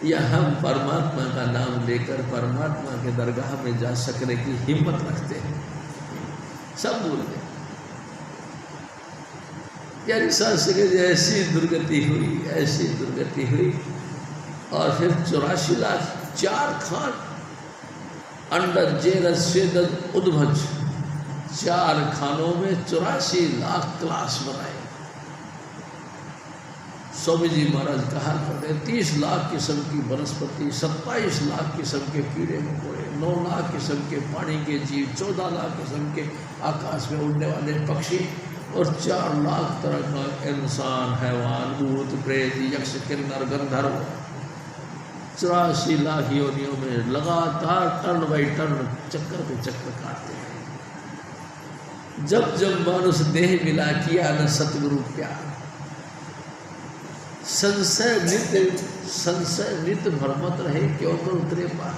या हम परमात्मा का नाम लेकर परमात्मा के दरगाह में जा सकने की हिम्मत रखते हैं। सब भूल गए। यानी शास्त्र की ऐसी दुर्गति हुई और फिर 84 लाख 4 खान अंडज जेरज स्वेदज उद्भज 4 खानों में 84 लाख क्लास बनाए। स्वामी जी महाराज कहा करते 30 लाख किस्म की वनस्पति, 27 लाख किस्म के कीड़े मकोड़े, 9 लाख किस्म के पानी के जीव, 14 लाख किस्म के आकाश में उड़ने वाले पक्षी और 4 लाख तरह का इंसान, हैवान, भूत प्रेत, यक्ष किन्नर गंधर्व 84 लाख योनियों में लगातार टर्न बाई टर्न चक्कर पे चक्कर काटते हैं। जब जब मानुष देह मिला किया न सतगुरु प्यार, संशय नित्य भ्रमत रहे क्यों कर उतरे पार।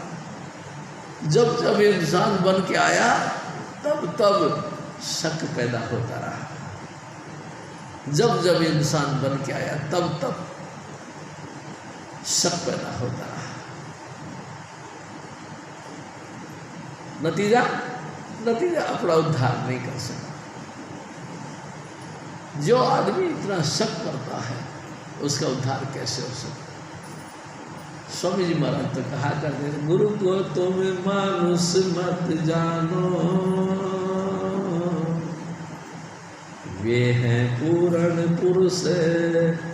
जब जब इंसान बन के आया तब तब शक पैदा होता रहा। जब जब इंसान बन के आया तब तब शक पैदा होता रहा। नतीजा अपना उद्धार नहीं कर सका। जो आदमी इतना शक करता है उसका उद्धार कैसे हो सकता। स्वामी जी महाराज तो कहा करते थे, गुरु को तुम मानुष मत जानो, वे हैं पूर्ण पुरुष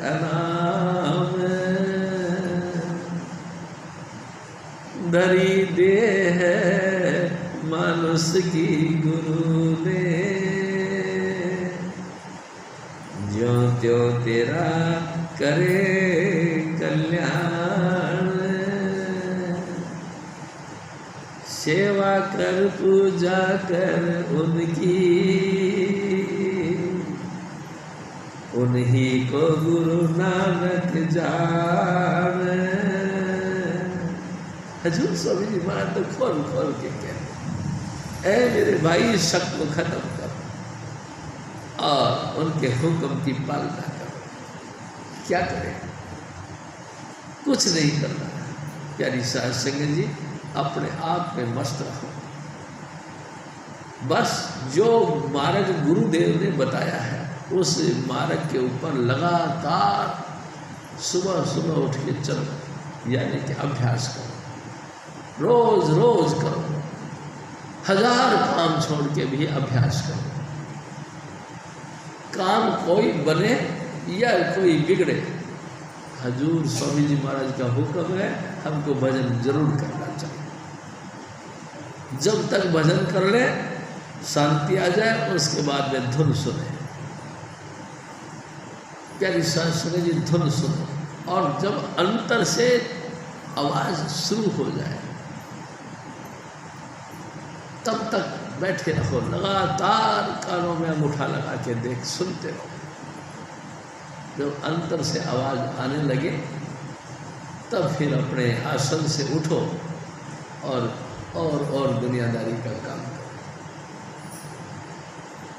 अनाम, धरी देह मानुष की गुरु ने, ज्यों त्यों तेरा करे कल्याण, सेवा कर पूजा कर उनकी, उन्हीं को गुरु नानक जान। हजूर स्वामी जी महाराज तो खोल खोल के कहते, ऐ मेरे भाई शक को खत्म कर और उनके हुक्म की पालना करो। क्या करें, कुछ नहीं करना। प्यारी साध संगत जी, अपने आप में मस्त रहो। बस जो मार्ग गुरुदेव ने बताया है उस मार्ग के ऊपर लगातार सुबह सुबह उठ के चलो, यानी कि अभ्यास करो, रोज रोज करो, 1000 काम छोड़ के भी अभ्यास करो। काम कोई बने या कोई बिगड़े, हजूर स्वामी जी महाराज का हुक्म है, हमको भजन जरूर करना चाहिए। जब तक भजन कर ले शांति आ जाए, उसके बाद में धुन सुने। प्यारी शास्त्र जी, धुन सुनो और जब अंतर से आवाज शुरू हो जाए तब तक बैठे रहो, लगातार कानों में अंगूठा लगा के देख, सुनते रहो। जब अंतर से आवाज आने लगे तब फिर अपने आसन से उठो और दुनियादारी का काम करो।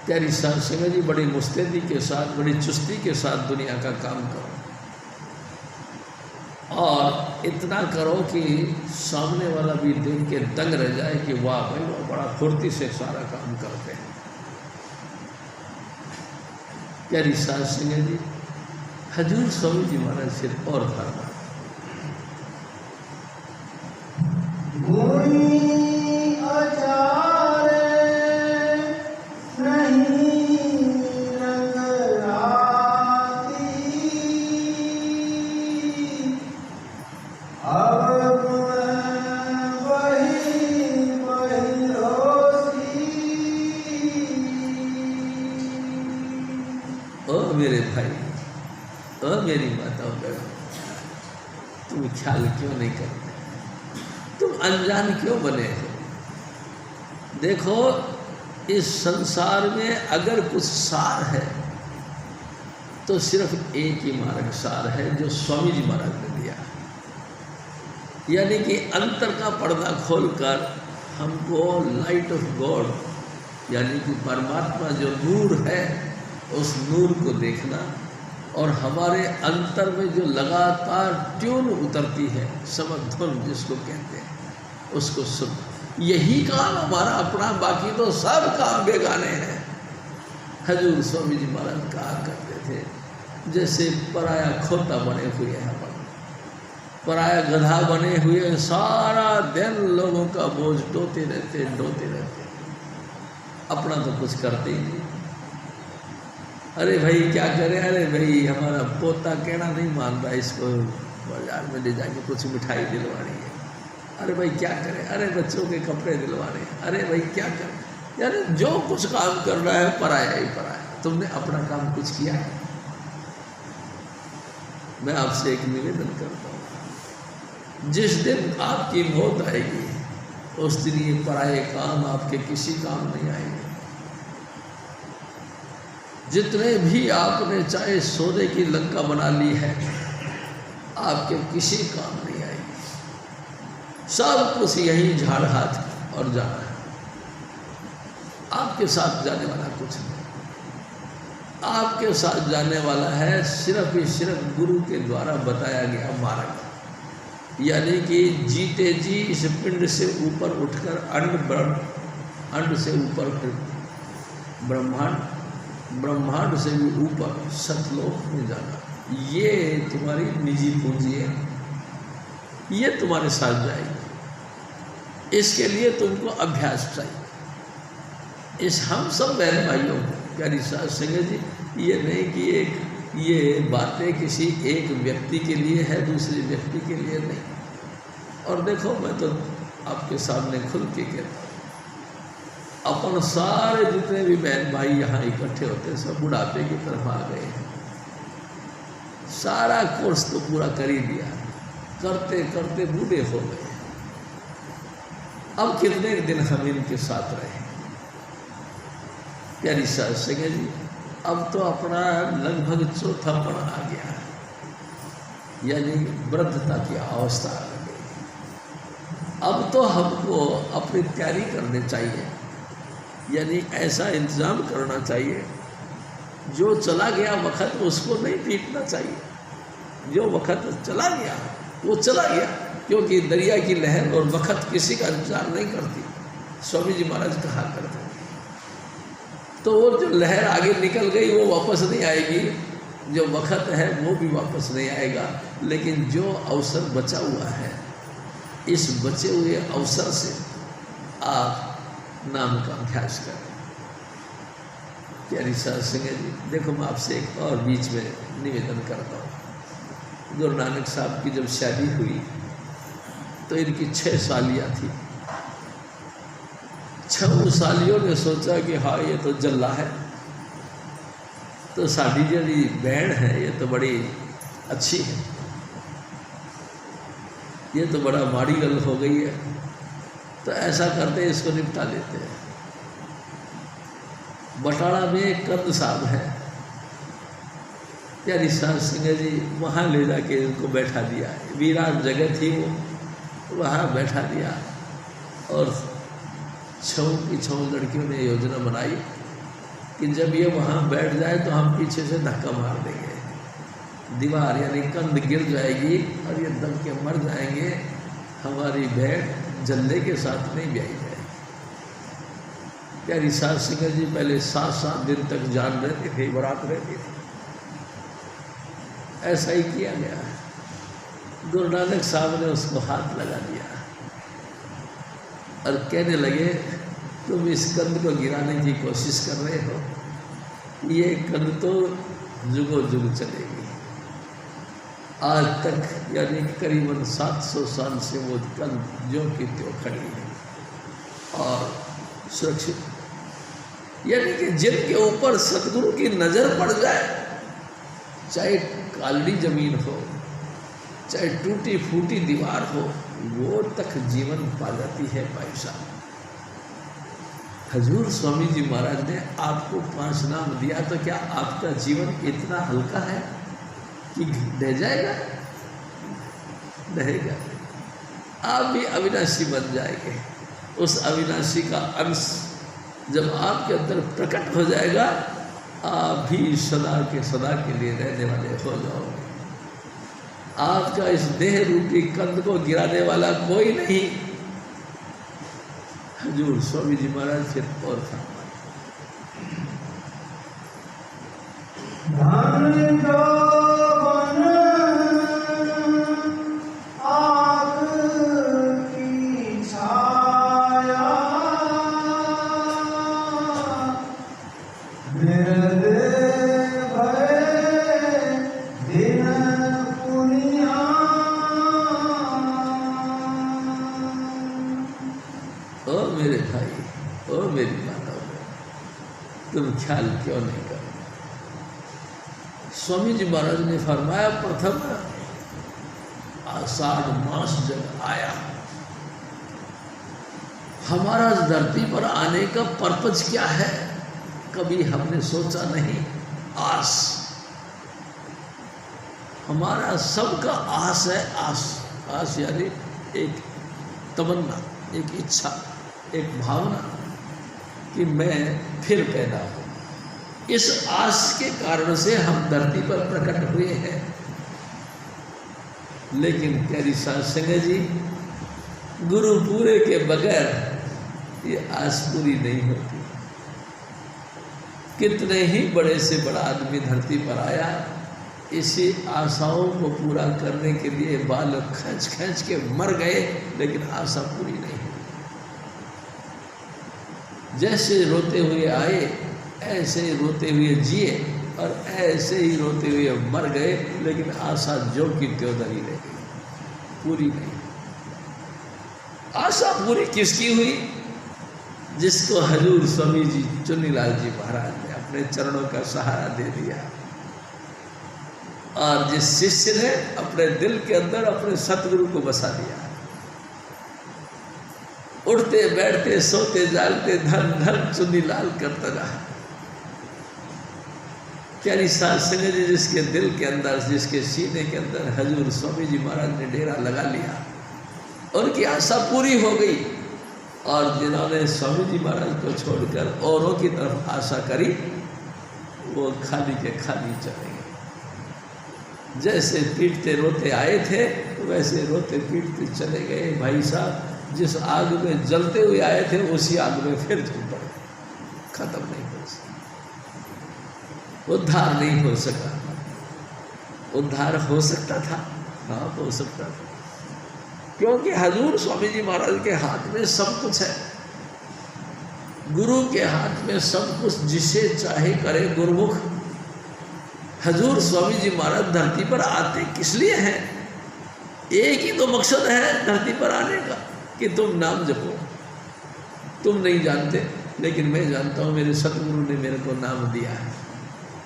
प्यारी साध संगत जी, बड़ी मुस्तैदी के साथ, बड़ी चुस्ती के साथ दुनिया का काम करो और इतना करो कि सामने वाला भी देख के दंग रह जाए कि वाह भाई वाह, बड़ा फुर्ती से सारा काम करते हैं। प्यारी साध संगत जी, हजूर स्वामी जी महाराज फिर और फरमा, मेरे भाई, मेरी माता बहन, तुम ख्याल क्यों नहीं करते? तुम अनजान क्यों बने हो? देखो, इस संसार में अगर कुछ सार है तो सिर्फ एक ही मार्ग सार है जो स्वामी जी महाराज ने दिया, यानी कि अंतर का पर्दा खोलकर हमको लाइट ऑफ गॉड, यानी कि परमात्मा जो नूर है उस नूर को देखना, और हमारे अंतर में जो लगातार ट्यून उतरती है, समधुन जिसको कहते हैं, उसको सुन। यही काम हमारा अपना, बाकी तो सब काम बेगाने हैं। हजूर स्वामी जी महाराज कहा करते थे, जैसे पराया खोता बने हुए हैं, पराया गधा बने हुए, सारा दिन लोगों का बोझ ढोते रहते, अपना तो कुछ करते ही नहीं। अरे भाई क्या करें, अरे भाई हमारा पोता कहना नहीं मान रहा, इसको बाजार में ले जाके कुछ मिठाई दिलवानी है। अरे भाई क्या करें, अरे बच्चों के कपड़े दिलवाने हैं। अरे भाई क्या करें, यानी जो कुछ काम कर रहा है पराया ही पराया। तुमने अपना काम कुछ किया है? मैं आपसे एक निवेदन करता हूँ, जिस दिन आपकी मौत आएगी उस दिन ये पराये काम आपके किसी काम नहीं आएंगे। जितने भी आपने चाहे सोने की लंका बना ली है, आपके किसी काम नहीं आएगी। सब कुछ यही झाड़ हाथ और जाना है, आपके साथ जाने वाला कुछ नहीं। आपके साथ जाने वाला है सिर्फ ही सिर्फ गुरु के द्वारा बताया गया मार्ग, यानी कि जीते जी इस पिंड से ऊपर उठकर अंड से ऊपर फिर ब्रह्मांड, ब्रह्मांड से भी ऊपर सतलोक में जाना। ये तुम्हारी निजी पूंजी है, ये तुम्हारे साथ जाएगी। इसके लिए तुमको अभ्यास चाहिए। इस हम सब बहन भाइयों को प्यारी साथ संगत जी, ये नहीं कि ये बातें किसी एक व्यक्ति के लिए है, दूसरे व्यक्ति के लिए नहीं। और देखो, मैं तो आपके सामने खुल के कहता हूँ, अपन सारे जितने भी बहन भाई यहाँ इकट्ठे होते हैं सब बुढ़ापे की तरफ आ गए हैं। सारा कोर्स तो पूरा कर ही दिया, करते करते बूढ़े हो गए। अब कितने दिन हम इनके साथ रहे? प्यारी साथ संगत जी, अब तो अपना लगभग चौथापन आ गया है, यानी वृद्धता की अवस्था आ गई। अब तो हमको अपनी तैयारी करनी चाहिए, यानी ऐसा इंतज़ाम करना चाहिए, जो चला गया वक्त उसको नहीं पीटना चाहिए। जो वक्त चला गया वो चला गया, क्योंकि दरिया की लहर और वक्त किसी का इंतजार नहीं करती। स्वामी जी महाराज कहा करते, तो वो जो लहर आगे निकल गई वो वापस नहीं आएगी, जो वक्त है वो भी वापस नहीं आएगा। लेकिन जो अवसर बचा हुआ है, इस बचे हुए अवसर से आप नाम का अभ्यास करें। प्यारी साथ संगत जी, देखो मैं आपसे एक और बीच में निवेदन करता हूँ। गुरु नानक साहब की जब शादी हुई तो इनकी 6 सालियाँ थी। 6 सालियों ने सोचा कि हाँ ये तो जल्ला है, तो साड़ी जी बहन है ये तो बड़ी अच्छी है, ये तो बड़ा माड़ी गल हो गई है, तो ऐसा करते इसको निपटा लेते हैं। बटाला में एक कंद साहब है, प्यारी साथ संगत जी, वहाँ ले जाके इनको बैठा दिया। वीरान जगह थी वो, वहाँ बैठा दिया। और 6 लड़कियों ने योजना बनाई कि जब ये वहाँ बैठ जाए तो हम पीछे से धक्का मार देंगे, दीवार यानी कंद गिर जाएगी और ये दब के मर जाएंगे, हमारी बहन जल्ले के साथ नहीं ब्याही जाएगी। प्यारी साथ संगत जी पहले 7-7 दिन तक जान रहती थी, बारात रहती थी। ऐसा ही किया गया। गुरु नानक साहब ने उसको हाथ लगा दिया और कहने लगे, तुम इस कंद को गिराने की कोशिश कर रहे हो, ये कंद तो जुगों जुग चलेगी। आज तक यानी करीबन 700 साल से वो कंद जो की त्यों खड़ी है और सुरक्षित, यानी कि जिनके ऊपर सतगुरु की नज़र पड़ जाए, चाहे कालड़ी जमीन हो, चाहे टूटी फूटी दीवार हो, वो तक जीवन पा जाती है भाई साहब। हजूर स्वामी जी महाराज ने आपको 5 नाम दिया, तो क्या आपका जीवन इतना हल्का है कि ढह जाएगा? रहेगा। आप भी अविनाशी बन जाएंगे। उस अविनाशी का अंश जब आपके अंदर प्रकट हो जाएगा, आप भी सदा के लिए रहने वाले हो जाओगे। आपका इस देह रूपी कंद को गिराने वाला कोई नहीं। हजूर स्वामी जी महाराज फिर और फरमाए, धन जौवन आग की छाया, बिरद भय दिन पुनिया। ओ मेरे भाई, ओ मेरी माताओं, तुम ख्याल क्यों नहीं कर? स्वामी जी महाराज ने फरमाया, प्रथम आषाढ़ मास जब आया, हमारा धरती पर आने का पर्पज क्या है, कभी हमने सोचा नहीं। आस, हमारा सबका आस है। आस यानी एक तमन्ना, एक इच्छा, एक भावना कि मैं फिर पैदा हूँ। इस आस के कारण से हम धरती पर प्रकट हुए हैं। लेकिन प्यारी साध संगत जी, गुरु पूरे के बगैर ये आस पूरी नहीं होती। कितने ही बड़े से बड़ा आदमी धरती पर आया, इसी आशाओं को पूरा करने के लिए बाल खींच खींच के मर गए, लेकिन आशा पूरी नहीं हुई। जैसे रोते हुए आए, ऐसे ही रोते हुए जिए और ऐसे ही रोते हुए मर गए, लेकिन आशा जो की त्यों धरी रह गई, पूरी नहीं। आशा पूरी किसकी हुई? जिसको हजूर स्वामी जी चुन्नीलाल जी महाराज ने अपने चरणों का सहारा दे दिया, और जिस शिष्य ने अपने दिल के अंदर अपने सतगुरु को बसा दिया। उठते बैठते सोते जागते धन धन चुन्नीलाल करता रहा। प्यारी साध संगत जी, जिसके दिल के अंदर, जिसके सीने के अंदर हजूर स्वामी जी महाराज ने डेरा लगा लिया, उनकी आशा पूरी हो गई। और जिन्होंने स्वामी जी महाराज को छोड़कर औरों की तरफ आशा करी, वो खाली के खाली चले गए। जैसे पीटते रोते आए थे, वैसे रोते पीटते चले गए। भाई साहब, जिस आग में जलते हुए आए थे, उसी आग में फिर झूम पड़े, खत्म नहीं हो सका, उद्धार नहीं हो सका। उद्धार हो सकता था, हाँ हो सकता था, क्योंकि हजूर स्वामी जी महाराज के हाथ में सब कुछ है। गुरु के हाथ में सब कुछ, जिसे चाहे करे गुरुमुख। हजूर स्वामी जी महाराज धरती पर आते किस लिए हैं? एक ही तो मकसद है धरती पर आने का, कि तुम नाम जपो। तुम नहीं जानते, लेकिन मैं जानता हूँ, मेरे सतगुरु ने मेरे को नाम दिया है।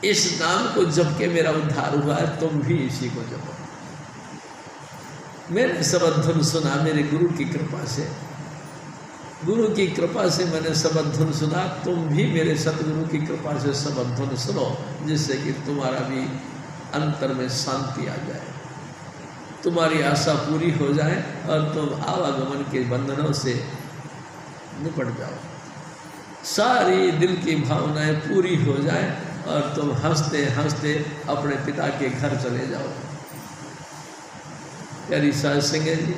इस नाम को जप के मेरा उद्धार हुआ है, तुम भी इसी को जपो। मैंने शबद धुन सुना मेरे गुरु की कृपा से, गुरु की कृपा से मैंने शबद धुन सुना। तुम भी मेरे सतगुरु की कृपा से शबद धुन सुनो, जिससे कि तुम्हारा भी अंतर में शांति आ जाए, तुम्हारी आशा पूरी हो जाए और तुम आवागमन के बंधनों से निपट जाओ, सारी दिल की भावनाएं पूरी हो जाए और तुम हंसते हंसते अपने पिता के घर चले जाओ। प्यारी साध संगत जी,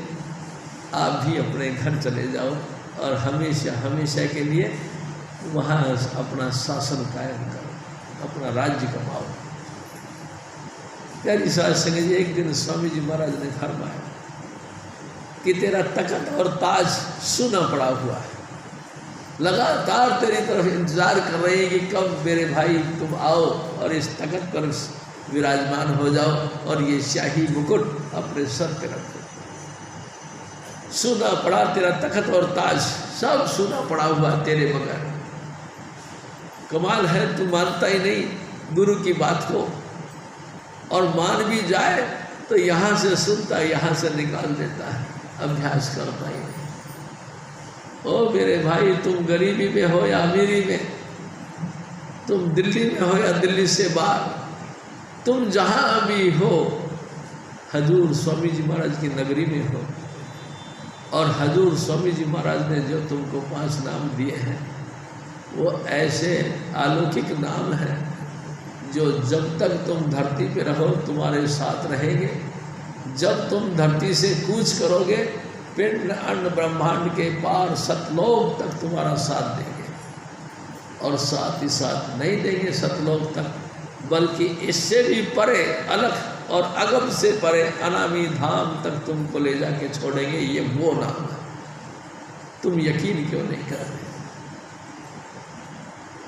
आप भी अपने घर चले जाओ और हमेशा हमेशा के लिए वहाँ अपना शासन कायम करो, अपना राज्य कमाओ। प्यारी साध संगत जी, एक दिन स्वामी जी महाराज ने फरमाया कि तेरा तख्त और ताज सुना पड़ा हुआ है, लगातार तेरी तरफ इंतजार कर रहे हैं कि कब मेरे भाई तुम आओ और इस तख्त पर विराजमान हो जाओ और ये शाही मुकुट अपने सर पे रखो। सुना पड़ा तेरा तख्त और ताज, सब सुना पड़ा हुआ तेरे बगैर। कमाल है, तू मानता ही नहीं गुरु की बात को, और मान भी जाए तो यहाँ से सुनता यहाँ से निकाल देता है, अभ्यास करता ही नहीं। ओ मेरे भाई, तुम गरीबी में हो या अमीरी में, तुम दिल्ली में हो या दिल्ली से बाहर, तुम जहाँ भी हो, हजूर स्वामी जी महाराज की नगरी में हो, और हजूर स्वामी जी महाराज ने जो तुमको 5 नाम दिए हैं वो ऐसे अलौकिक नाम हैं जो जब तक तुम धरती पे रहो तुम्हारे साथ रहेंगे। जब तुम धरती से कूच करोगे, पिंड अन्न ब्रह्मांड के पार सतलोक तक तुम्हारा साथ देंगे, और साथ ही साथ नहीं देंगे सतलोक तक, बल्कि इससे भी परे अलग और अगम से परे अनामी धाम तक तुमको ले जाके छोड़ेंगे। ये वो नाम है। तुम यकीन क्यों नहीं कर रहे?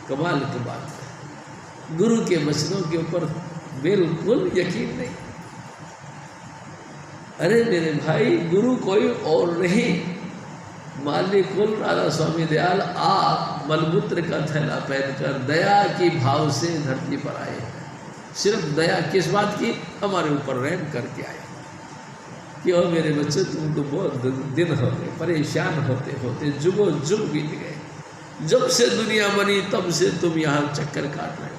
कमाल की बात है, गुरु के वचनों के ऊपर बिल्कुल यकीन नहीं। अरे मेरे भाई, गुरु कोई और नहीं, मालिकुल राधा स्वामी दयाल आप मलमूत्र का थैला पहनकर दया की भाव से धरती पर आए। सिर्फ दया किस बात की? हमारे ऊपर रहम करके आए कि ओ मेरे बच्चे, तुमको बहुत दिन हो गए, परेशान होते होते जुगो जुग बीत गए। जब से दुनिया बनी तब से तुम यहाँ चक्कर काट रहे हो,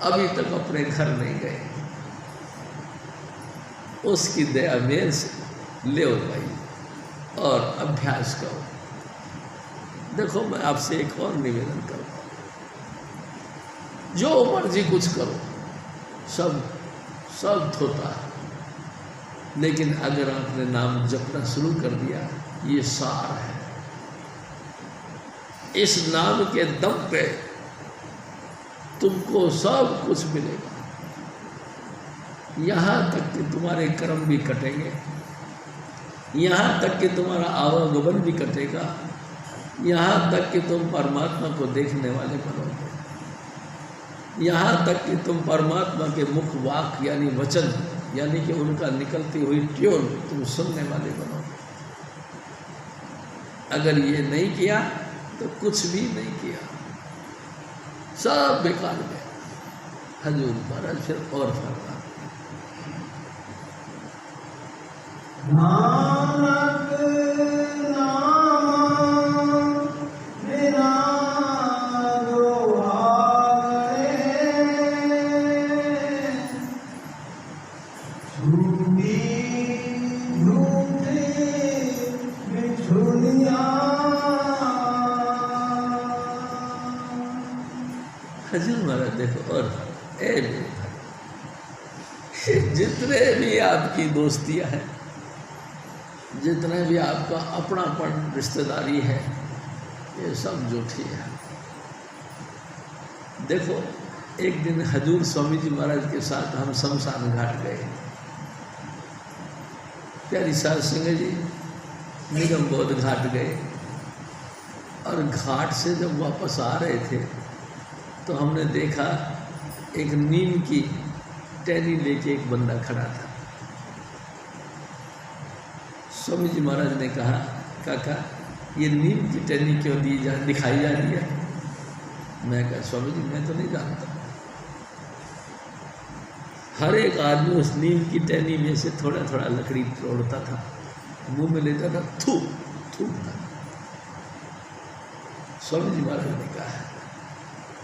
अभी तक अपने घर नहीं गए। उसकी दया मेल से ले भाई और अभ्यास करो। देखो, मैं आपसे एक और निवेदन करूँ, जो मर्जी कुछ करो, सब होता है, लेकिन अगर आपने नाम जपना शुरू कर दिया, ये सार है। इस नाम के दम पे तुमको सब कुछ मिलेगा। यहाँ तक कि तुम्हारे कर्म भी कटेंगे, यहाँ तक कि तुम्हारा आवागमन भी कटेगा, यहाँ तक कि तुम परमात्मा को देखने वाले बनोगे, यहाँ तक कि तुम परमात्मा के मुख वाक यानी वचन यानी कि उनका निकलती हुई ट्यून तुम सुनने वाले बनोगे। अगर ये नहीं किया तो कुछ भी नहीं किया, सब बेकार में। हजूर महाराज फिर और फरमा, नानक नाम बिना दुआरे, झूठी झूठी बिछुलिया। हजूर महाराज देखो और जितने भी आपकी दोस्तियां हैं, जितने भी आपका अपनापन रिश्तेदारी है, ये सब झूठी है। देखो, एक दिन हजूर स्वामी जी महाराज के साथ हम शमशान घाट गए। प्यारी साध सिंह जी निगम बोध घाट गए, और घाट से जब वापस आ रहे थे तो हमने देखा एक नीम की टहनी लेके एक बंदा खड़ा था। स्वामी जी महाराज ने कहा, काका ये नीम की टहनी क्यों दिखाई जा रही है? मैं कहा, स्वामी जी मैं तो नहीं जानता। हर एक आदमी उस नीम की टहनी में से थोड़ा थोड़ा लकड़ी तोड़ता था, मुंह में लेता था, थूकता। स्वामी जी महाराज ने कहा,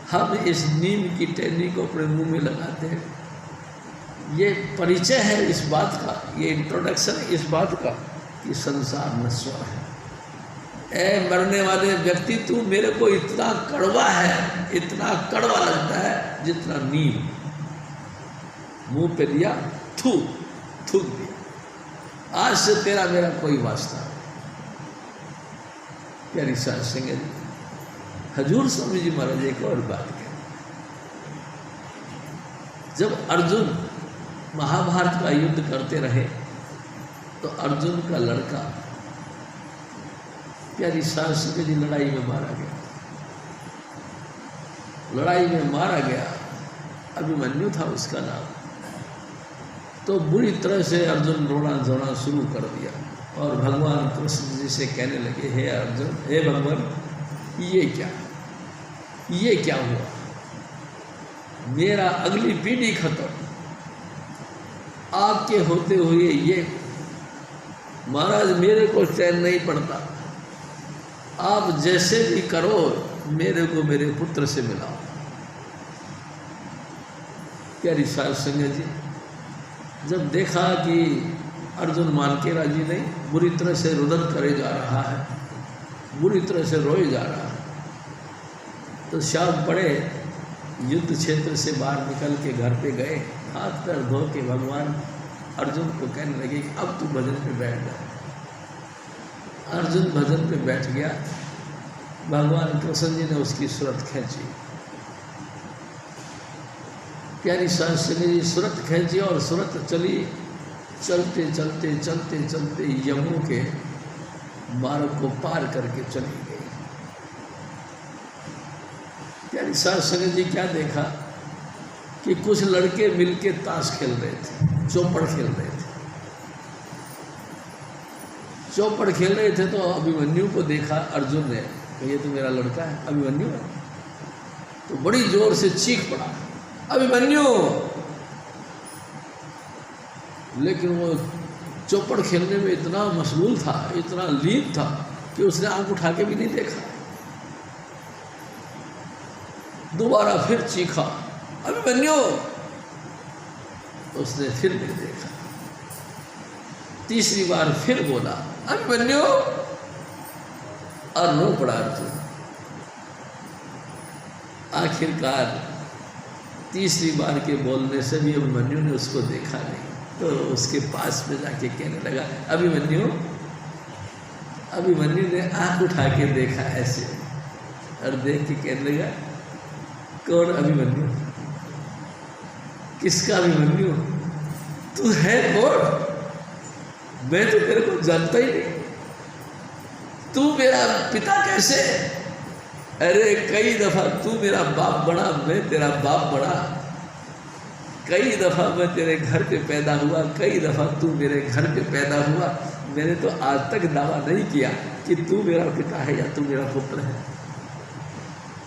हम इस नीम की टहनी को अपने मुंह में लगाते हैं। ये परिचय है इस बात का, ये इंट्रोडक्शन है इस बात का कि संसार नश्वर है। ए मरने वाले व्यक्ति, तू मेरे को इतना कड़वा है, इतना कड़वा लगता है जितना नीम। मुंह पे लिया, थूक दिया। आज से तेरा मेरा कोई वास्ता। प्यारी साध सिंह जी, हजूर स्वामी जी महाराज एक और बात कहें। जब अर्जुन महाभारत का युद्ध करते रहे तो अर्जुन का लड़का प्यारी साध सिंह जी लड़ाई में मारा गया। लड़ाई में मारा गया, अभिमन्यु था उसका नाम। तो बुरी तरह से अर्जुन रोना धोना शुरू कर दिया और भगवान कृष्ण जी से कहने लगे, हे अर्जुन, हे भगवान, ये क्या हुआ? मेरा अगली पीढ़ी खत्म, आपके होते हुए ये महाराज मेरे को चैन नहीं पड़ता, आप जैसे भी करो मेरे को मेरे पुत्र से मिलाओ। प्यारी साध संगत जी, जब देखा कि अर्जुन मान के राजी नहीं, बुरी तरह से रुदन करे जा रहा है, बुरी तरह से रोए जा रहा है, तो शाम पड़े युद्ध क्षेत्र से बाहर निकल के घर पे गए, हाथ पैर धो के भगवान अर्जुन को कहने लगे कि अब तू भजन पे बैठ जा। अर्जुन भजन पे बैठ गया। भगवान कृष्ण जी ने उसकी सूरत खींची। प्यारी शास्त्री जी सूरत खींची और सूरत चली, चलते चलते चलते चलते यमु के मार्ग को पार करके चली गई। प्यारी शास्त्री जी क्या देखा कि कुछ लड़के मिलके ताश खेल रहे थे, चौपड़ खेल रहे थे। चौपड़ खेल रहे थे तो अभिमन्यु को देखा अर्जुन ने, ये तो मेरा लड़का है अभिमन्यु है, तो बड़ी जोर से चीख पड़ा अभिमन्यु। लेकिन वो चौपड़ खेलने में इतना मशगूल था, इतना लीन था कि उसने आंख उठा के भी नहीं देखा। दोबारा फिर चीखा अभिमन्यु, उसने फिर नहीं देखा। तीसरी बार फिर बोला अभिमन्यु, और रो पड़ा अर्जुन। आखिरकार तीसरी बार के बोलने से भी अभिमन्यु ने उसको देखा नहीं, तो उसके पास में जाके कहने लगा अभिमन्यु। अभिमन्यु ने आंख उठा के देखा ऐसे, और देख के कहने लगा कौन अभिमन्यु, किसका अभिमन्यु, तू है कौन, मैं तो तेरे को जानता ही नहीं, तू मेरा पिता कैसे। अरे कई दफा तू मेरा बाप बना, मैं तेरा बाप बना, कई दफा मैं तेरे घर पे पैदा हुआ, कई दफा तू मेरे घर पे पैदा हुआ, मैंने तो आज तक दावा नहीं किया कि तू मेरा पिता है या तू मेरा पुत्र है।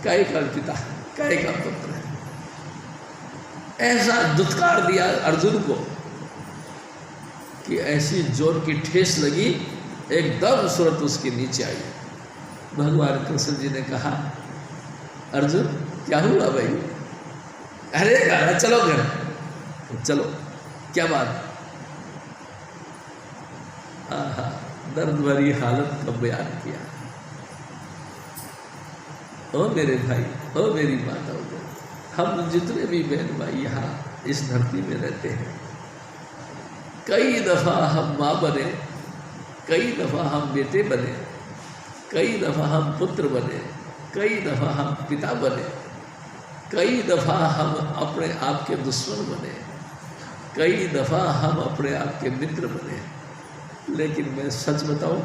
काय का पिता, काय का पुत्र है। ऐसा दुत्कार दिया अर्जुन को कि ऐसी जोर की ठेस लगी, एकदम सूरत उसके नीचे आई। भगवान कृष्ण जी ने कहा अर्जुन क्या हुआ भाई, अरे गाना चलो घर, चलो क्या बात। आहा, दर्द भरी हालत का बयान किया। ओ मेरे भाई, ओ मेरी माता, हम जितने भी बहन भाई यहाँ इस धरती में रहते हैं, कई दफ़ा हम माँ बने, कई दफ़ा हम बेटे बने, कई दफ़ा हम पुत्र बने, कई दफ़ा हम पिता बने, कई दफ़ा हम अपने आप के दुश्मन बने, कई दफ़ा हम अपने आप के मित्र बने। लेकिन मैं सच बताऊं,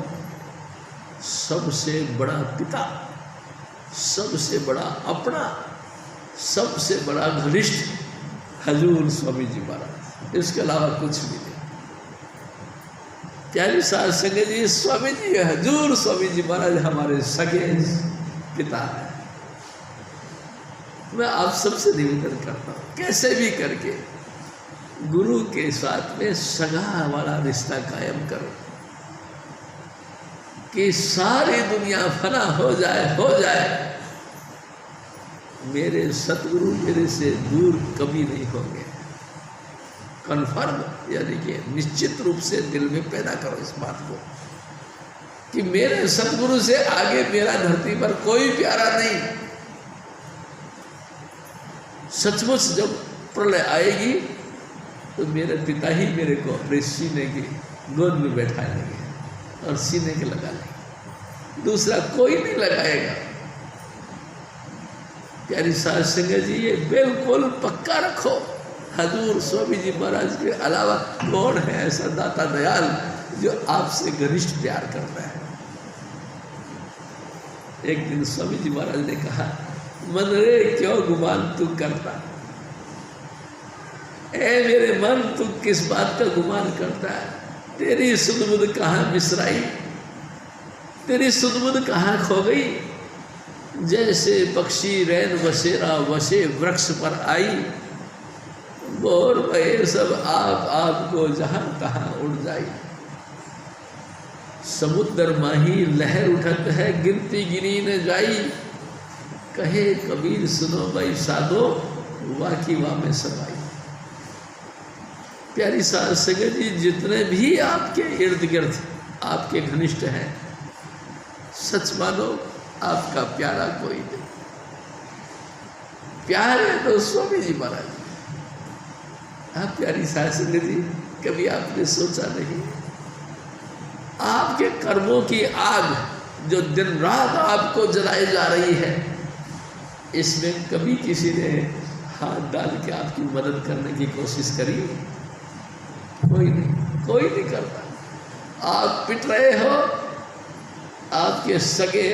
सबसे बड़ा पिता, सबसे बड़ा अपना, सबसे बड़ा घनिष्ठ हजूर स्वामी जी महाराज, इसके अलावा कुछ भी नहीं। प्यारी साध संगत जी, स्वामी जी हजूर स्वामी जी महाराज हमारे सगे पिता हैं। मैं आप सबसे निवेदन करता हूँ, कैसे भी करके गुरु के साथ में सगा वाला रिश्ता कायम करो, कि सारी दुनिया फना हो जाए, मेरे सतगुरु मेरे से दूर कभी नहीं होंगे। कन्फर्म, यानी कि निश्चित रूप से दिल में पैदा करो इस बात को कि मेरे सतगुरु से आगे मेरा धरती पर कोई प्यारा नहीं। सचमुच जब प्रलय आएगी तो मेरे पिता ही मेरे को अपने सीने की गोद में बैठाएंगे और सीने के लगा लेंगे, दूसरा कोई नहीं लगाएगा। प्यारी साध संगत जी, ये बिल्कुल पक्का रखो, हजूर स्वामी जी महाराज के अलावा कौन है ऐसा दाता दयाल जो आपसे घनिष्ठ प्यार करता है। एक दिन स्वामी जी महाराज ने कहा, मन रे क्यों गुमान तू करता, ए मेरे मन तू किस बात का गुमान करता है, तेरी सुध-बुध कहाँ बिसराई, तेरी सुध-बुध कहाँ खो गई। जैसे पक्षी रैन बसेरा वसे वृक्ष पर आई, मोर भये सब आप आपको जहाँ तहाँ उड़ जाई। समुद्र माही लहर उठत है गिनती गिनी न जाई। कहे कबीर सुनो भाई साधो वाकी वा में समाई। प्यारी साध संगत जी, जितने भी आपके इर्द गिर्द आपके घनिष्ठ हैं, सच मानो आपका प्यारा कोई नहीं। प्यार है तो स्वामी जी महाराज। आप प्यारी साध संगत जी, कभी आपने सोचा नहीं आपके कर्मों की आग जो दिन रात आपको जलाई जा रही है, इसमें कभी किसी ने हाथ डाल के आपकी मदद करने की कोशिश करी? कोई नहीं करता। आप पिट रहे हो, आपके सगे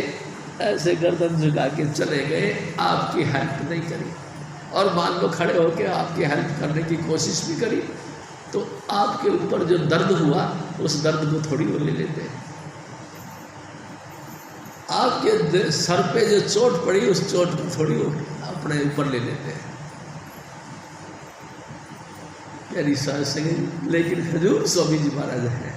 ऐसे गर्दन झुका के चले गए, आपकी हेल्प नहीं करी। और मान लो खड़े होकर आपकी हेल्प करने की कोशिश भी करी, तो आपके ऊपर जो दर्द हुआ उस दर्द को थोड़ी वो ले लेते हैं। आपके सर पे जो चोट पड़ी उस चोट को थोड़ी वो अपने ऊपर ले लेते हैं। प्यारी साध संगत, लेकिन हजूर स्वामी जी महाराज हैं,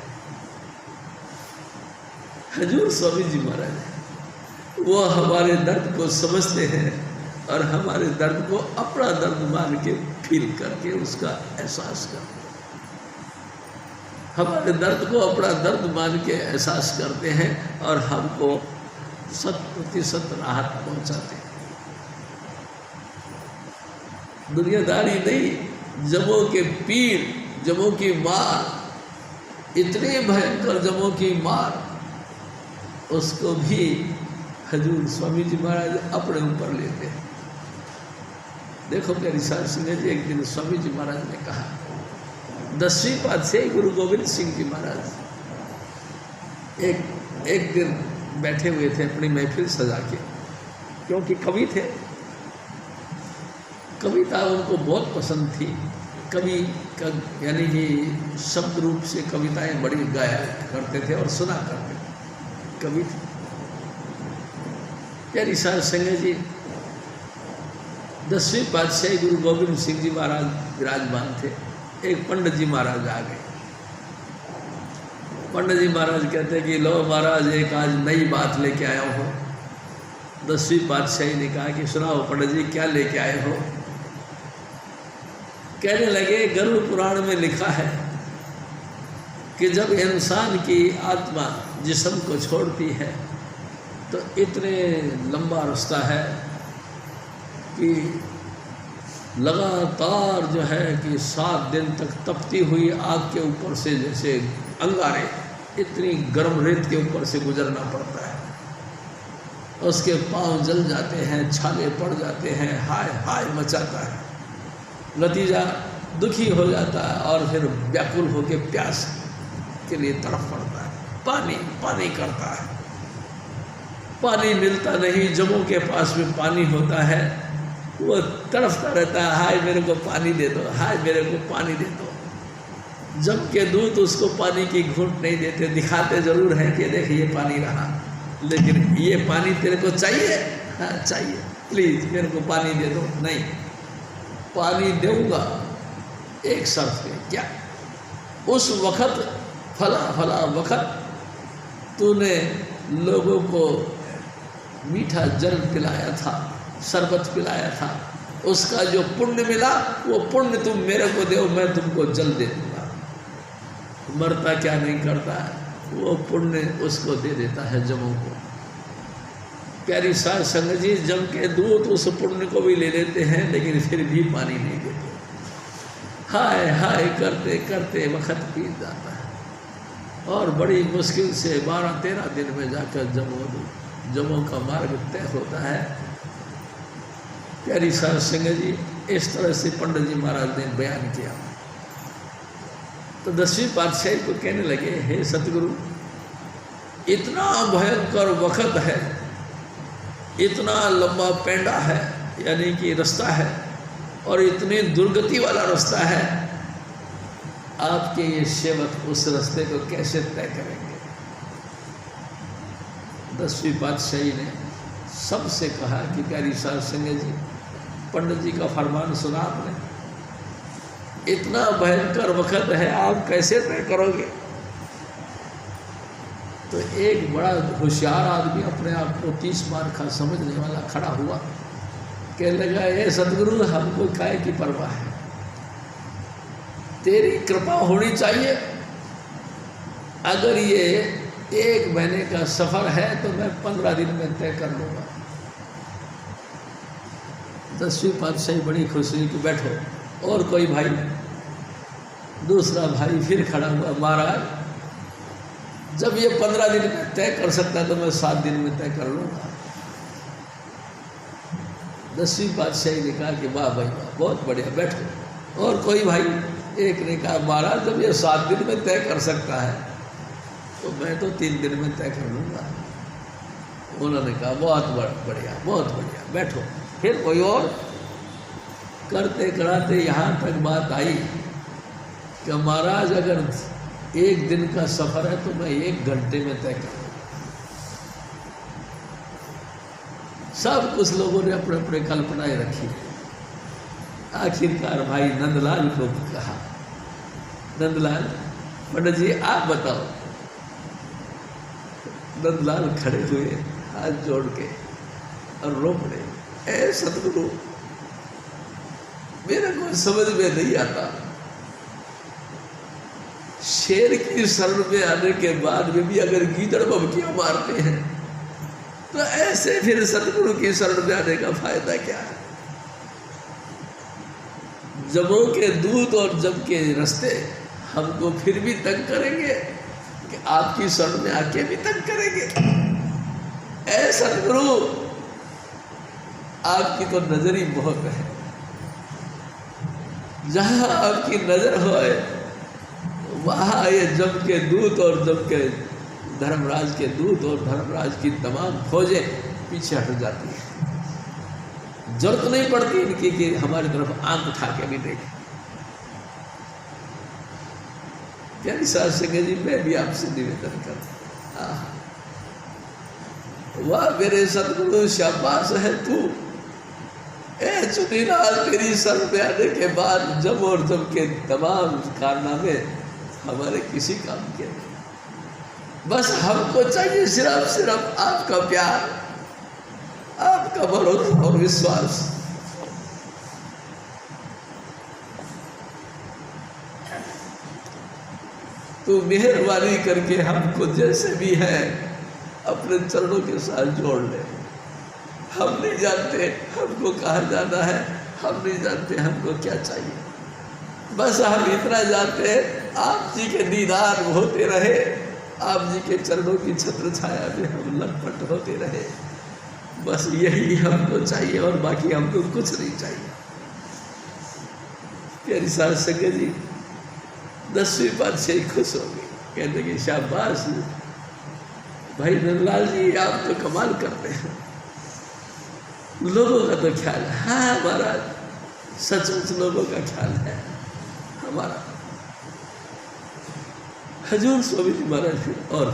हजूर स्वामी जी महाराज हैं। वो हमारे दर्द को समझते हैं और हमारे दर्द को अपना दर्द मान के फील करके उसका एहसास करते हैं। हमारे दर्द को अपना दर्द मान के एहसास करते हैं और हमको 100% राहत पहुंचाते हैं। दुनियादारी नहीं, जमों के पीर, जमों की मार, इतने भयंकर जमों की मार, उसको भी हजूर स्वामी जी महाराज अपने ऊपर लेते हैं। देखो प्यारी साध संगत जी, एक दिन स्वामी जी महाराज ने कहा, 10वीं पातशाही गुरु गोविंद सिंह जी महाराज एक दिन बैठे हुए थे अपनी महफिल सजा के, क्योंकि कवि थे, कविता उनको बहुत पसंद थी। कवि यानी कि शब्द रूप से कविताएं बड़ी गाया करते थे और सुना करते थे, कवि थे। प्यारी साध संगत जी, 10वीं पातशाही गुरु गोविंद सिंह जी महाराज विराजमान थे। एक पंडित जी महाराज आ गए। पंडित जी महाराज कहते कि लो महाराज, एक आज नई बात लेके आया हो। 10वीं पातशाही ने कहा कि सुनाओ पंडित जी, क्या लेके आए हो? कहने लगे, गरुड़ पुराण में लिखा है कि जब इंसान की आत्मा जिस्म को छोड़ती है तो इतने लंबा रास्ता है कि लगातार जो है कि 7 दिन तक तपती हुई आग के ऊपर से, जैसे अंगारे, इतनी गर्म रेत के ऊपर से गुजरना पड़ता है। उसके पांव जल जाते हैं, छाले पड़ जाते हैं, हाय हाय मचाता है। नतीजा दुखी हो जाता है और फिर व्याकुल होकर प्यास के लिए तड़प पड़ता है, पानी पानी करता है। पानी मिलता नहीं, जमों के पास में पानी होता है, वो तड़पता रहता है, हाय मेरे को पानी दे दो, हाय मेरे को पानी दे दो। जम के दूत उसको पानी की घूंट नहीं देते, दिखाते जरूर हैं कि देख ये पानी रहा, लेकिन ये पानी तेरे को चाहिए? हाँ चाहिए, प्लीज़ मेरे को पानी दे दो। नहीं, पानी दूंगा एक शर्त पे। क्या? उस वक़्त फला वक़्त तूने लोगों को मीठा जल पिलाया था, शरबत पिलाया था, उसका जो पुण्य मिला वो पुण्य तुम मेरे को दो, मैं तुमको जल दे दूँगा। मरता क्या नहीं करता है, वो पुण्य उसको दे देता है जमों को। प्यारी साध संगत जी, जम के दूत उस पुण्य को भी ले लेते हैं, लेकिन फिर भी पानी नहीं देते। हाय हाय करते करते वक़्त बीत जाता है और बड़ी मुश्किल से 12-13 दिन में जाकर जमों का मार्ग तय होता है। प्यारी साध संगत जी, इस तरह से पंडित जी महाराज ने बयान किया। तो 10वीं पातशाही को कहने लगे, हे सतगुरु, इतना भयंकर वक़्त है, इतना लंबा पेंडा है, यानी कि रास्ता है, और इतनी दुर्गति वाला रास्ता है, आपके ये सेवक उस रास्ते को कैसे तय करेंगे? 10वीं पातशाही ने सबसे कहा कि प्यारी साध संगत जी, पंडित जी का फरमान सुना आपने, इतना भयंकर वक्त है, आप कैसे तय करोगे? तो एक बड़ा होशियार आदमी अपने आप को 30 मार का समझने वाला खड़ा हुआ, कहने लगा, ये सदगुरु, हमको काय की परवाह है, तेरी कृपा होनी चाहिए। अगर ये 1 महीने का सफ़र है तो मैं 15 दिन में तय कर लूँगा। 10वीं पातशाही बड़ी खुश हुई कि बैठो। और कोई भाई? दूसरा भाई फिर खड़ा हुआ, महाराज जब ये 15 दिन में तय कर सकता है तो मैं 7 दिन में तय कर लूँगा। 10वीं पातशाही ने कहा कि वाह भाई वाह, बहुत बढ़िया, बैठो। और कोई भाई? एक ने कहा, महाराज जब ये 7 दिन में तय कर सकता है तो मैं तो 3 दिन में तय कर लूँगा। उन्होंने कहा, बहुत बढ़िया, बहुत बढ़िया, बैठो। फिर कोई और? करते कराते यहाँ तक बात आई कि महाराज अगर 1 दिन का सफ़र है तो मैं 1 घंटे में तय कर लूँगा। सब कुछ लोगों ने अपने अपने कल्पनाएं रखी। आखिरकार भाई नंदलाल को कहा, नंदलाल, पंडित जी आप बताओ। नंदलाल खड़े हुए हाथ जोड़ के और रो पड़े, ऐ सतगुरु, मेरे को समझ में नहीं आता, शेर की शरण में आने के बाद में भी अगर गीदड़ बमकियां मारते हैं तो ऐसे फिर सतगुरु की शरण में आने का फायदा क्या है? जबों के दूध और जब के रास्ते हमको फिर भी तंग करेंगे कि आपकी शरण में आके भी तंग करेंगे। ऐ सतगुरु, आपकी तो नजर ही बहुत है, जहां आपकी नजर होए वहाँ ये जब के दूत और जब के धर्मराज के दूत और धर्मराज की तमाम फौजें पीछे हट जाती है। जरूरत नहीं पड़ती इनकी कि हमारी तरफ आंख उठा के भी देखें। प्यारी सास संगे जी, मैं भी आपसे निवेदन करता, वाह मेरे सतगुरु, शाबाश है तू। ए चुनीलाल, तेरी शरण में आने के बाद जब और जब के तमाम कारनामे हमारे किसी काम के नहीं। बस हमको चाहिए सिर्फ आपका प्यार, आपका भरोसा और विश्वास। तो मेहरबानी करके हमको जैसे भी है अपने चरणों के साथ जोड़ ले। हम नहीं जानते हमको कहाँ जाना है, हम नहीं जानते हमको क्या चाहिए, बस हम इतना जानते हैं आप जी के दीदार होते रहे, आप जी के चरणों की छत्र छाया में हम लटपट होते रहे। बस यही हमको चाहिए और बाकी हमको कुछ नहीं चाहिए। प्यारी सास संगत जी, 10वीं पातशाही खुश हो गई, कहते कि शाबाश भाई नंदलाल जी, आप तो कमाल करते हैं। लोगों का तो ख्याल है, हाँ महाराज, सचमुच लोगों का ख्याल है हमारा। हजूर स्वामी जी महाराज फिर और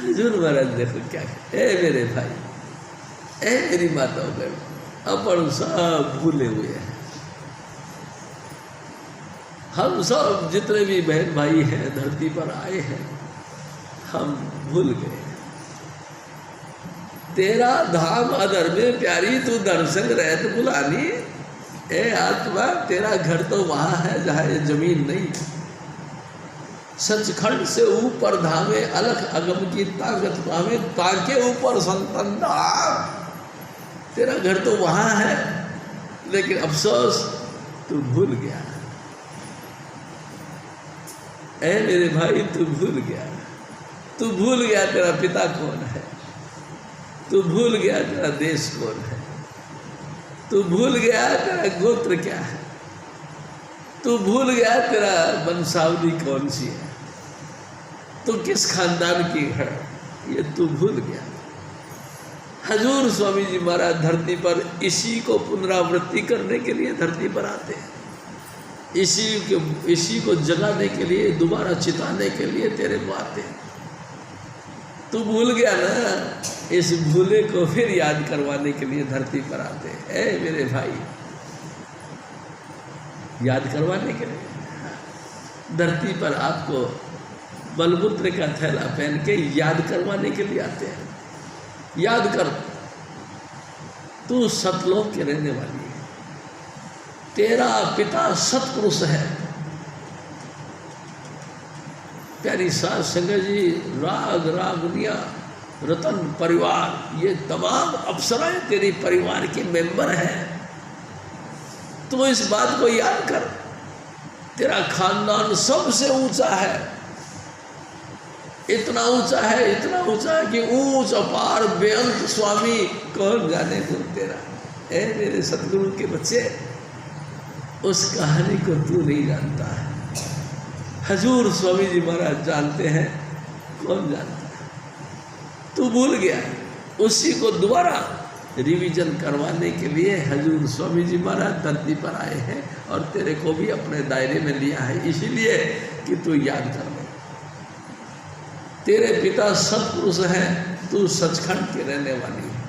हजूर महाराज देखो क्या, ए मेरे भाई, ए मेरी माताओं बहन, अपन सब भूले हुए हैं। हम सब जितने भी बहन भाई हैं धरती पर आए हैं, हम भूल गए। तेरा धाम अदर में प्यारी, तू दर्शन रहत बुलानी। ए आत्मा, तेरा घर तो वहाँ है जहाँ ये जमीन नहीं। सचखंड से ऊपर धामे, अलख अगम की ताकत पावे, ताके ऊपर संतन धाम। तेरा घर तो वहाँ है, लेकिन अफसोस तू भूल गया। ऐ मेरे भाई, तू भूल गया, तू भूल गया तेरा पिता कौन है, तू भूल गया तेरा देश कौन है, तू भूल गया तेरा गोत्र क्या है, तू भूल गया तेरा वंशावली कौन सी है, तू किस खानदान की है, ये तू भूल गया। हजूर स्वामी जी महाराज धरती पर इसी को पुनरावृत्ति करने के लिए धरती पर आते हैं, इसी को जगाने के लिए, दोबारा चिताने के लिए तेरे को आते हैं। तू भूल गया ना, इस भूले को फिर याद करवाने के लिए धरती पर आते हैं। ए मेरे भाई, याद करवाने के लिए धरती पर आपको बलबूत्र का थैला पहन के याद करवाने के लिए आते हैं। याद कर, तू सतलोक के रहने वाली है, तेरा पिता सतपुरुष है। प्यारी सास संगत जी, राग रागनिया, रतन परिवार, ये तमाम अप्सराएं तेरी परिवार के मेंबर हैं। तू इस बात को याद कर, तेरा खानदान सबसे ऊंचा है, इतना ऊंचा है, इतना ऊंचा है कि ऊंच अपार बेअंत स्वामी कौन जाने गुण तेरा। ए मेरे सतगुरु के बच्चे, उस कहानी को तू नहीं जानता है, हजूर स्वामी जी महाराज जानते हैं, कौन जानता है। तू भूल गया, उसी को दोबारा रिवीजन करवाने के लिए हजूर स्वामी जी महाराज धरती पर आए हैं और तेरे को भी अपने दायरे में लिया है, इसीलिए कि तू याद कर ले। तेरे पिता सतपुरुष हैं, तू सचखंड के रहने वाली है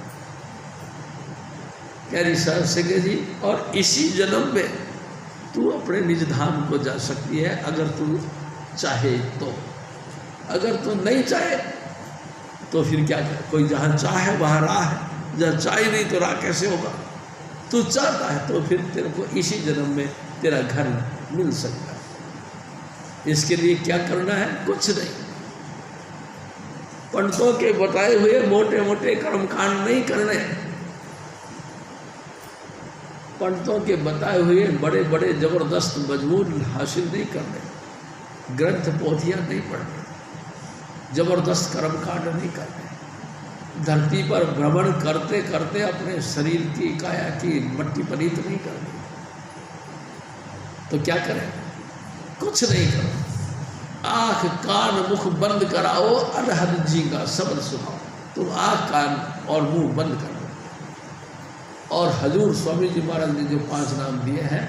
प्यारी सास संगत जी। और इसी जन्म में तू अपने निज धाम को जा सकती है, अगर तू चाहे तो। अगर तू नहीं चाहे तो फिर क्या कर, कोई जहाँ चाहे वहाँ राह है, जहाँ चाहे नहीं तो राह कैसे होगा। तू चाहता है तो फिर तेरे को इसी जन्म में तेरा घर मिल सकता है। इसके लिए क्या करना है? कुछ नहीं, पंडितों के बताए हुए मोटे मोटे कर्मकांड नहीं करने, पंडितों के बताए हुए बड़े बड़े जबरदस्त मजमून हासिल नहीं करने, ग्रंथ पोथियां नहीं पढ़ने, जबरदस्त कर्मकांड नहीं करने, धरती पर भ्रमण करते करते अपने शरीर की काया की मट्टी पलीत नहीं करनी। तो क्या करें? कुछ नहीं करो, आँख कान मुख बंद कराओ, अनहद जी का शब्द सुनाओ। तुम आँख कान और मुंह बंद कर दो और हजूर स्वामी जी महाराज ने जो 5 नाम दिए हैं,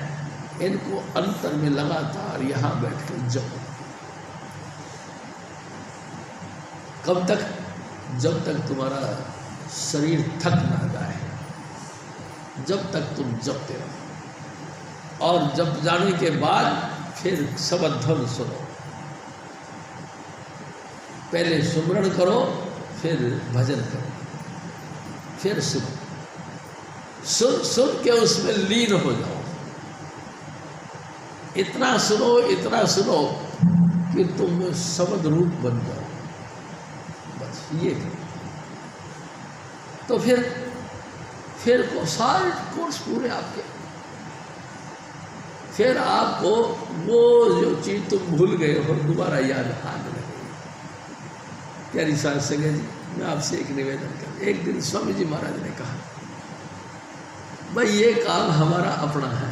इनको अंतर में लगातार यहाँ बैठ कर जपो। कब तक? जब तक तुम्हारा शरीर थक ना जाए, जब तक तुम जपते रहो। और जप जाने के बाद फिर शब्द ध्वन सुनो, पहले सुमरण करो, फिर भजन करो, फिर सुनो, सुन सुन के उसमें लीन हो जाओ। इतना सुनो कि तुम शब्द रूप बन जाओ, बस ये। तो फिर को सारे कोर्स पूरे आपके, फिर आपको वो जो चीज़ तुम भूल गए हो दोबारा याद आने लगेगी। प्यारी सास संगत जी, मैं आपसे एक निवेदन कर, एक दिन स्वामी जी महाराज ने कहा, भाई ये काम हमारा अपना है,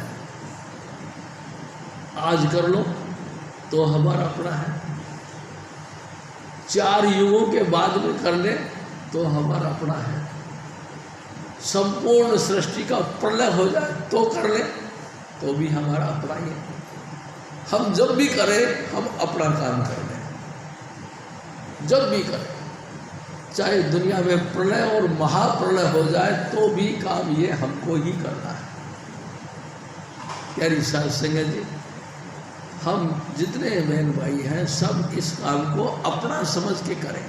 आज कर लो तो हमारा अपना है, 4 युगों के बाद में कर ले तो हमारा अपना है, संपूर्ण सृष्टि का प्रलय हो जाए तो कर ले तो भी हमारा अपना ही है। हम जब भी करें हम अपना काम कर लें, जब भी करें, चाहे दुनिया में प्रलय और महाप्रलय हो जाए तो भी काम ये हमको ही करना है। प्यारी साध संगत जी, हम जितने बहन भाई हैं सब इस काम को अपना समझ के करें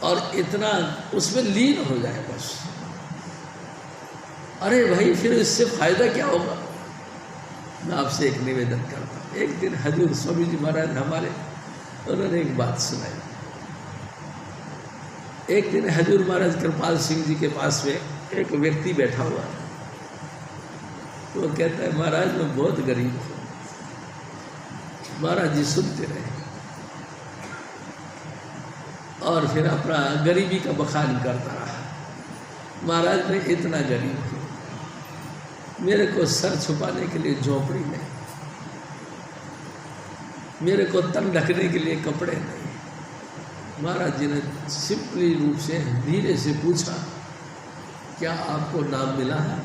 और इतना उसमें लीन हो जाए बस। अरे भाई फिर इससे फायदा क्या होगा? मैं आपसे एक निवेदन करता हूँ। एक दिन हजूर स्वामी जी महाराज हमारे, उन्होंने एक बात सुनाई। एक दिन हजूर महाराज कृपाल सिंह जी के पास में एक व्यक्ति बैठा हुआ है, तो वो कहता है, महाराज मैं बहुत गरीब हूँ। महाराज जी सुनते रहे और फिर अपना गरीबी का बखान करता रहा। महाराज मैं इतना गरीब हूँ, मेरे को सर छुपाने के लिए झोपड़ी नहीं, मेरे को तन ढकने के लिए कपड़े नहीं, महाराज जी ने सिंपली रूप से धीरे से पूछा, क्या आपको नाम मिला है?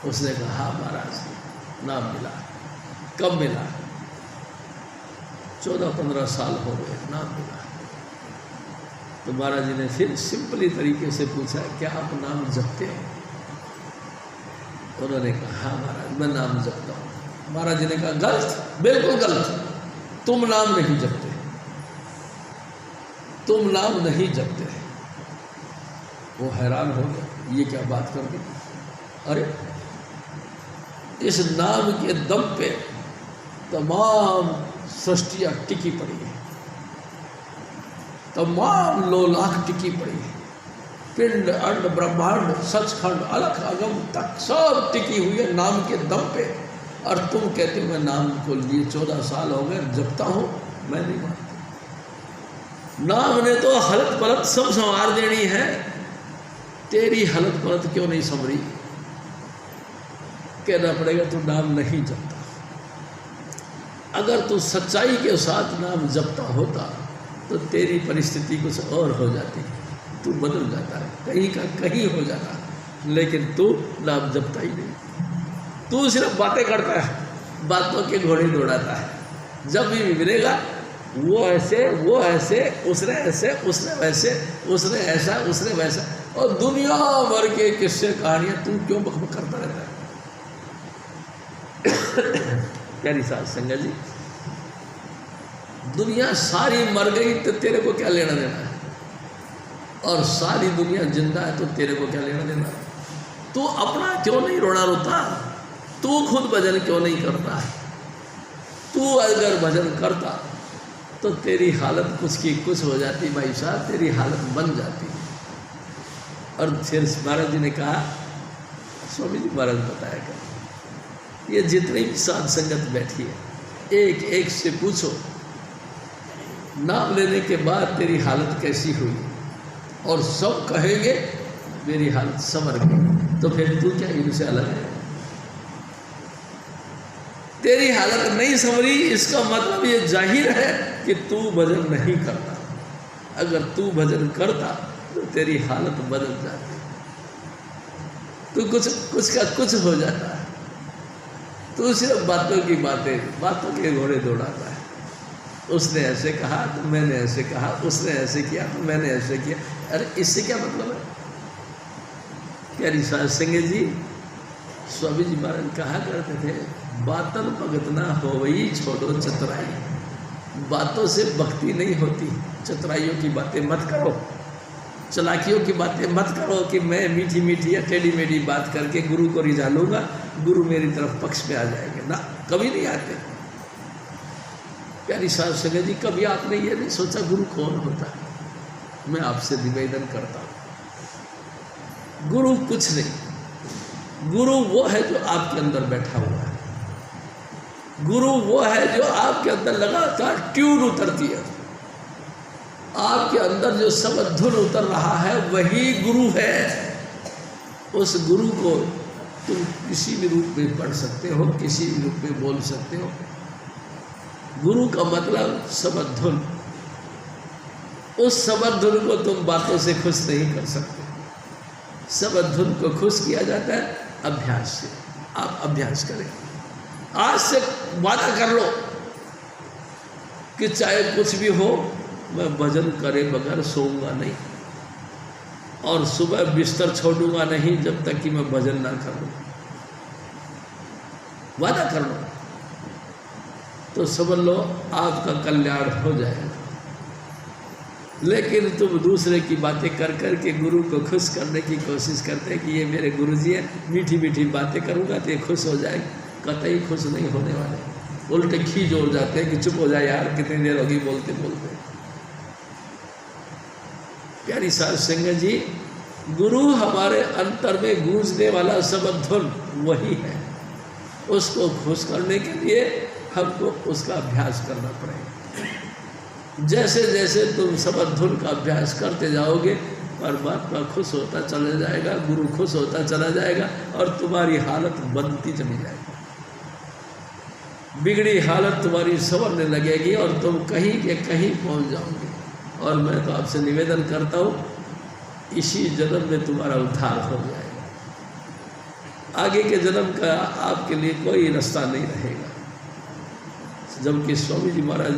उसने कहा, हाँ महाराज नाम मिला। कब मिला? 14-15 साल हो गए, नाम मिला। तो महाराज जी ने फिर सिंपली तरीके से पूछा, क्या आप नाम जपते हो? उन्होंने कहा, हाँ महाराज मैं नाम जपता हूँ। महाराज जी ने कहा, गलत, बिल्कुल गलत, तुम नाम नहीं जपते, तुम नाम नहीं जपते। वो हैरान हो गया, ये क्या बात कर दी? अरे इस नाम के दम पे तमाम सृष्टियाँ टिकी पड़ी है, तमाम लोलाख टिकी पड़ी है, पिंड अंड ब्रह्मांड सचखंड अलख अगम तक सब टिकी हुई है नाम के दम पे। और तुम कहते हो मैं नाम को लिए 14 साल हो गए जपता हूँ, मैं नहीं मानता। नाम ने तो हलत पलत सब संवार देनी है, तेरी हलत पलत क्यों नहीं संवरी? कहना पड़ेगा तू नाम नहीं जपता। अगर तू सच्चाई के साथ नाम जपता होता तो तेरी परिस्थिति कुछ और हो जाती, तू बदल जाता है, कहीं का कहीं हो जाता, लेकिन तू नाम जपता ही नहीं। तू सिर्फ बातें करता है, बातों के घोड़े दौड़ाता है। जब भी मिलेगा वो ऐसे, वो ऐसे, उसने ऐसे, उसने वैसे, उसने ऐसा, उसने वैसा, और दुनिया भर के किस्से कहानियां तू क्यों बकबक करता रहता है? प्यारी साध संगत जी, दुनिया सारी मर गई तो तेरे को क्या लेना देना है? और सारी दुनिया जिंदा है तो तेरे को क्या लेना देना है? तू अपना क्यों नहीं रोना रोता? तू खुद भजन क्यों नहीं करता? तू अगर भजन करता तो तेरी हालत कुछ की कुछ हो जाती भाई साहब, तेरी हालत बन जाती। और फिर महाराज जी ने कहा, स्वामी जी महाराज बताया कर, ये जितनी भी साध संगत बैठी है एक एक से पूछो नाम लेने के बाद तेरी हालत कैसी हुई, और सब कहेंगे मेरी हालत संवर गई। तो फिर तू क्या इनसे अलग है? तेरी हालत नहीं संवरी, इसका मतलब ये जाहिर है कि तू भजन नहीं करता। अगर तू भजन करता तो तेरी हालत बदल जाती, तू कुछ का कुछ हो जाता है। तू सिर्फ बातों की बातें, बातों के घोड़े दौड़ाता है। उसने ऐसे कहा तो मैंने ऐसे कहा, उसने ऐसे किया तो मैंने ऐसे किया। अरे इससे क्या मतलब है? प्यारी साध संगत जी, स्वामी जी महाराज कहा करते थे, बातन भगत ना होवई छोड़ो चतुराई। बातों से भक्ति नहीं होती, चतुराइयों की बातें मत करो, चलाकियों की बातें मत करो कि मैं मीठी मीठी या टेढ़ी मेढ़ी बात करके गुरु को रिझा लूँगा, गुरु मेरी तरफ पक्ष में आ जाएंगे। ना, कभी नहीं आते। प्यारी साध संगत जी, कभी आपने ये नहीं सोचा गुरु कौन होता है? मैं आपसे निवेदन करता हूँ, गुरु कुछ नहीं, गुरु वो है जो आपके अंदर बैठा हुआ है। गुरु वो है जो आपके अंदर लगातार ट्यून उतरती है, आपके अंदर जो शब्द धुन उतर रहा है वही गुरु है। उस गुरु को तुम किसी भी रूप में पढ़ सकते हो, किसी भी रूप में बोल सकते हो। गुरु का मतलब शब्द धुन। उस शब्द धुन को तुम बातों से खुश नहीं कर सकते। शब्द धुन को खुश किया जाता है अभ्यास से। आप अभ्यास करें, आज से वादा कर लो कि चाहे कुछ भी हो मैं भजन करे बगैर सोऊंगा नहीं, और सुबह बिस्तर छोड़ूंगा नहीं जब तक कि मैं भजन ना करूं। वादा कर लो तो समझ लो आपका कल्याण हो जाएगा। लेकिन तुम दूसरे की बातें कर कर के गुरु को खुश करने की कोशिश करते हैं कि ये मेरे गुरुजी हैं, मीठी मीठी बातें करूंगा तो ये खुश हो जाएगा। कतई खुश नहीं होने वाले, उल्टे खींच जोड़ जाते हैं कि चुप हो जाए यार, कितनी देर होगी बोलते बोलते। प्यारी साध संगत जी, गुरु हमारे अंतर में गूंजने वाला शब्द धुन वही है। उसको खुश करने के लिए हमको उसका अभ्यास करना पड़ेगा। जैसे जैसे तुम शब्द धुन का अभ्यास करते जाओगे, परमात्मा खुश होता चला जाएगा, गुरु खुश होता चला जाएगा, और तुम्हारी हालत बनती चली जाएगी। बिगड़ी हालत तुम्हारी संवरने लगेगी और तुम कहीं के कहीं पहुंच जाओगे। और मैं तो आपसे निवेदन करता हूँ इसी जन्म में तुम्हारा उद्धार हो जाएगा, आगे के जन्म का आपके लिए कोई रास्ता नहीं रहेगा। जबकि स्वामी जी महाराज